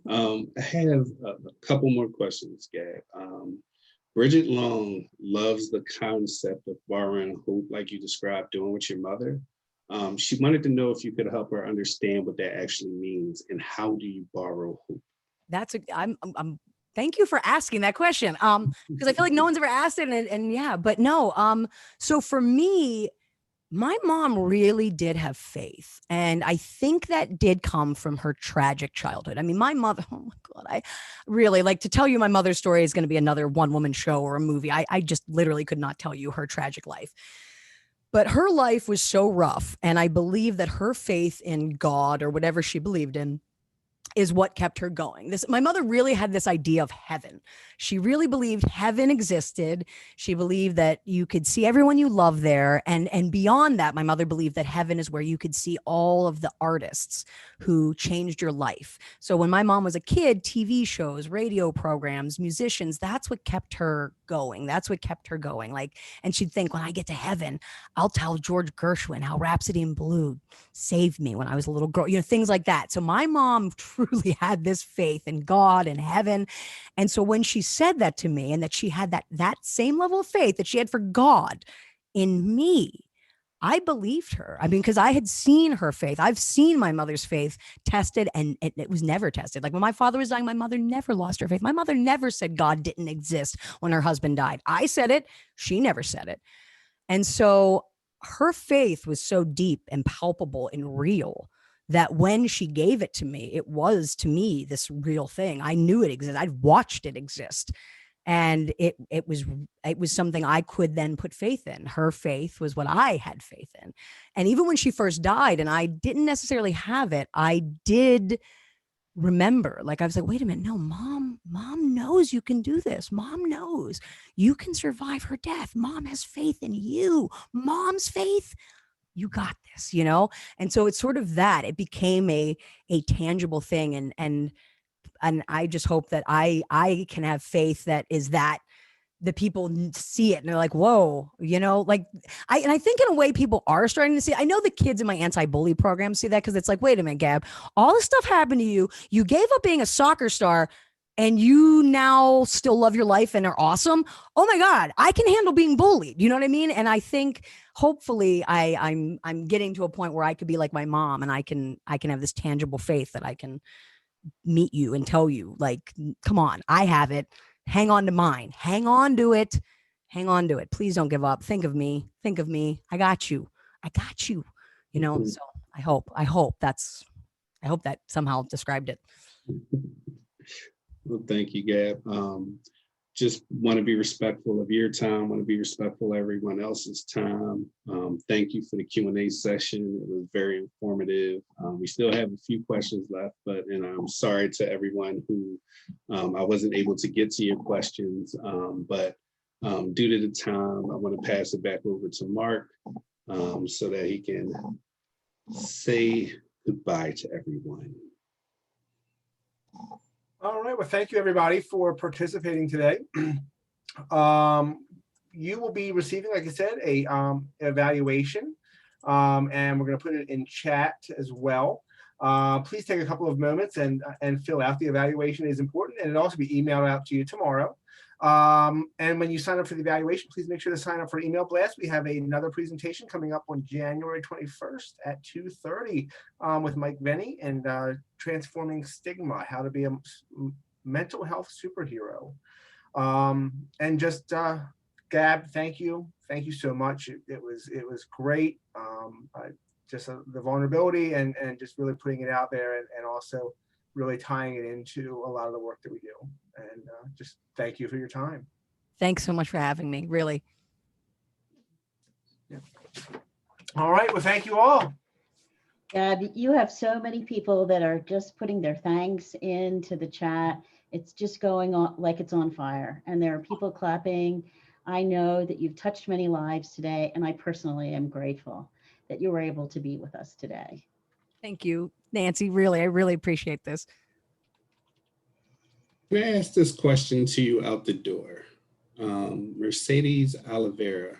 I have a couple more questions, Gab. Bridget Long loves the concept of borrowing hope, like you described doing with your mother. She wanted to know if you could help her understand what that actually means and how do you borrow hope? Thank you for asking that question. Because I feel like no one's ever asked it, and yeah, but no. So for me, my mom really did have faith. And I think that did come from her tragic childhood. I mean, my mother, oh my God, I really like to tell you my mother's story is going to be another one-woman show or a movie. I just literally could not tell you her tragic life. But her life was so rough. And I believe that her faith in God or whatever she believed in is what kept her going. My mother really had this idea of heaven. She really believed heaven existed. She believed that you could see everyone you love there. And beyond that, my mother believed that heaven is where you could see all of the artists who changed your life. So when my mom was a kid, TV shows, radio programs, musicians, that's what kept her going. That's what kept her going. Like, and she'd think, when I get to heaven, I'll tell George Gershwin how Rhapsody in Blue saved me when I was a little girl, things like that. So my mom truly had this faith in God and heaven. And so when she said that to me and that she had that same level of faith that she had for God in me, I believed her. I mean, because I had seen her faith. I've seen my mother's faith tested and it was never tested. Like when my father was dying, my mother never lost her faith. My mother never said God didn't exist when her husband died. I said it. She never said it. And so her faith was so deep and palpable and real that when she gave it to me, it was to me this real thing. I knew it existed. I'd watched it exist. And it was something I could then put faith in. Her faith was what I had faith in. And even when she first died and I didn't necessarily have it, I did remember, like I was like, wait a minute, no, mom knows you can do this. Mom knows you can survive her death. Mom has faith in you. Mom's faith, you got this, And so it's sort of that. It became a tangible thing. And I just hope that I can have faith that is that the people see it and they're like, whoa, like I think in a way people are starting to see it. I know the kids in my anti-bully program see that because it's like, wait a minute, Gab, all this stuff happened to you. You gave up being a soccer star and you now still love your life and are awesome. Oh my God, I can handle being bullied. You know what I mean? And I think hopefully I'm getting to a point where I could be like my mom and I can have this tangible faith that I can meet you and tell you, like, come on, I have it. Hang on to mine. Hang on to it. Hang on to it. Please don't give up. Think of me. Think of me. I got you. I got you. So I hope that somehow described it. Well, thank you, Gab. Just want to be respectful of your time, want to be respectful of everyone else's time. Thank you for the Q&A session. It was very informative. We still have a few questions left, and I'm sorry to everyone who I wasn't able to get to your questions, but due to the time, I want to pass it back over to Mark so that he can say goodbye to everyone. All right. Well, thank you, everybody, for participating today. You will be receiving, like I said, a evaluation, and we're going to put it in chat as well. Please take a couple of moments and fill out the evaluation. It is important, and it'll also be emailed out to you tomorrow. And when you sign up for the evaluation, please make sure to sign up for email blast. We have another presentation coming up on January 21st at 2:30 with Mike Venny and Transforming Stigma, how to be a mental health superhero. And just Gab, thank you so much. It was great. Just the vulnerability and just really putting it out there, and also really tying it into a lot of the work that we do. And just thank you for your time. Thanks so much for having me, really. Yeah. All right, well, thank you all. Gab, you have so many people that are just putting their thanks into the chat. It's just going on like it's on fire, and there are people clapping. I know that you've touched many lives today, and I personally am grateful that you were able to be with us today. Thank you, Nancy. Really, I really appreciate this. Can I ask this question to you out the door? Mercedes Oliveira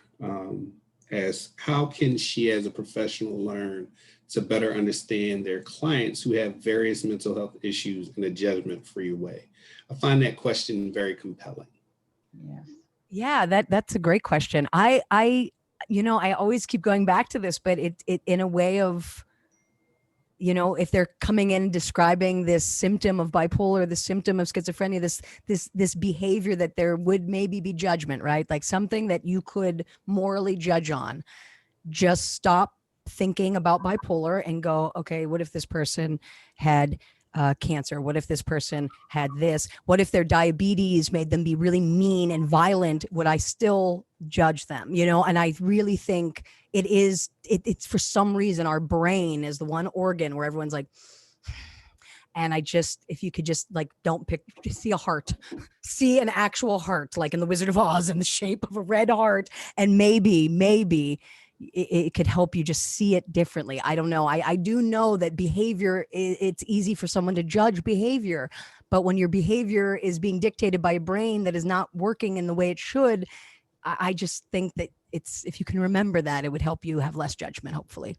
asks, how can she as a professional learn to better understand their clients who have various mental health issues in a judgment-free way? I find that question very compelling. Yes. Yeah, that's a great question. I always keep going back to this, but it in a way of, if they're coming in describing this symptom of bipolar, the symptom of schizophrenia, this behavior, that there would maybe be judgment, right? Like something that you could morally judge on. Just stop thinking about bipolar and go, okay, what if this person had cancer? What if this person had this? What if their diabetes made them be really mean and violent? Would I still judge them? And I really think it's for some reason our brain is the one organ where everyone's like, and if you could just like, see a heart, see an actual heart, like in the Wizard of Oz, in the shape of a red heart. And maybe it could help you just see it differently. I don't know. I do know that behavior, it's easy for someone to judge behavior, but when your behavior is being dictated by a brain that is not working in the way it should, I just think that if you can remember that, it would help you have less judgment, hopefully.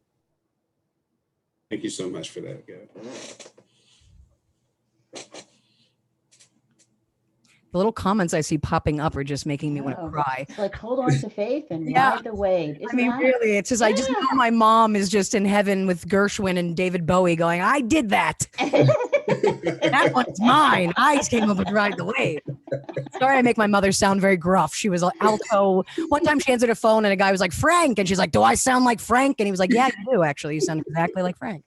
Thank you so much for that, Gab. The little comments I see popping up are just making me want to cry. It's like, hold on to faith and Yeah. ride the wave. Really, it's just, I just know my mom is just in heaven with Gershwin and David Bowie going, I did that. That one's mine. I came up with Ride the Wave. Sorry, I make my mother sound very gruff. She was alto. One time she answered a phone and a guy was like, Frank. And she's like, do I sound like Frank? And he was like, yeah, you do, actually. You sound exactly like Frank.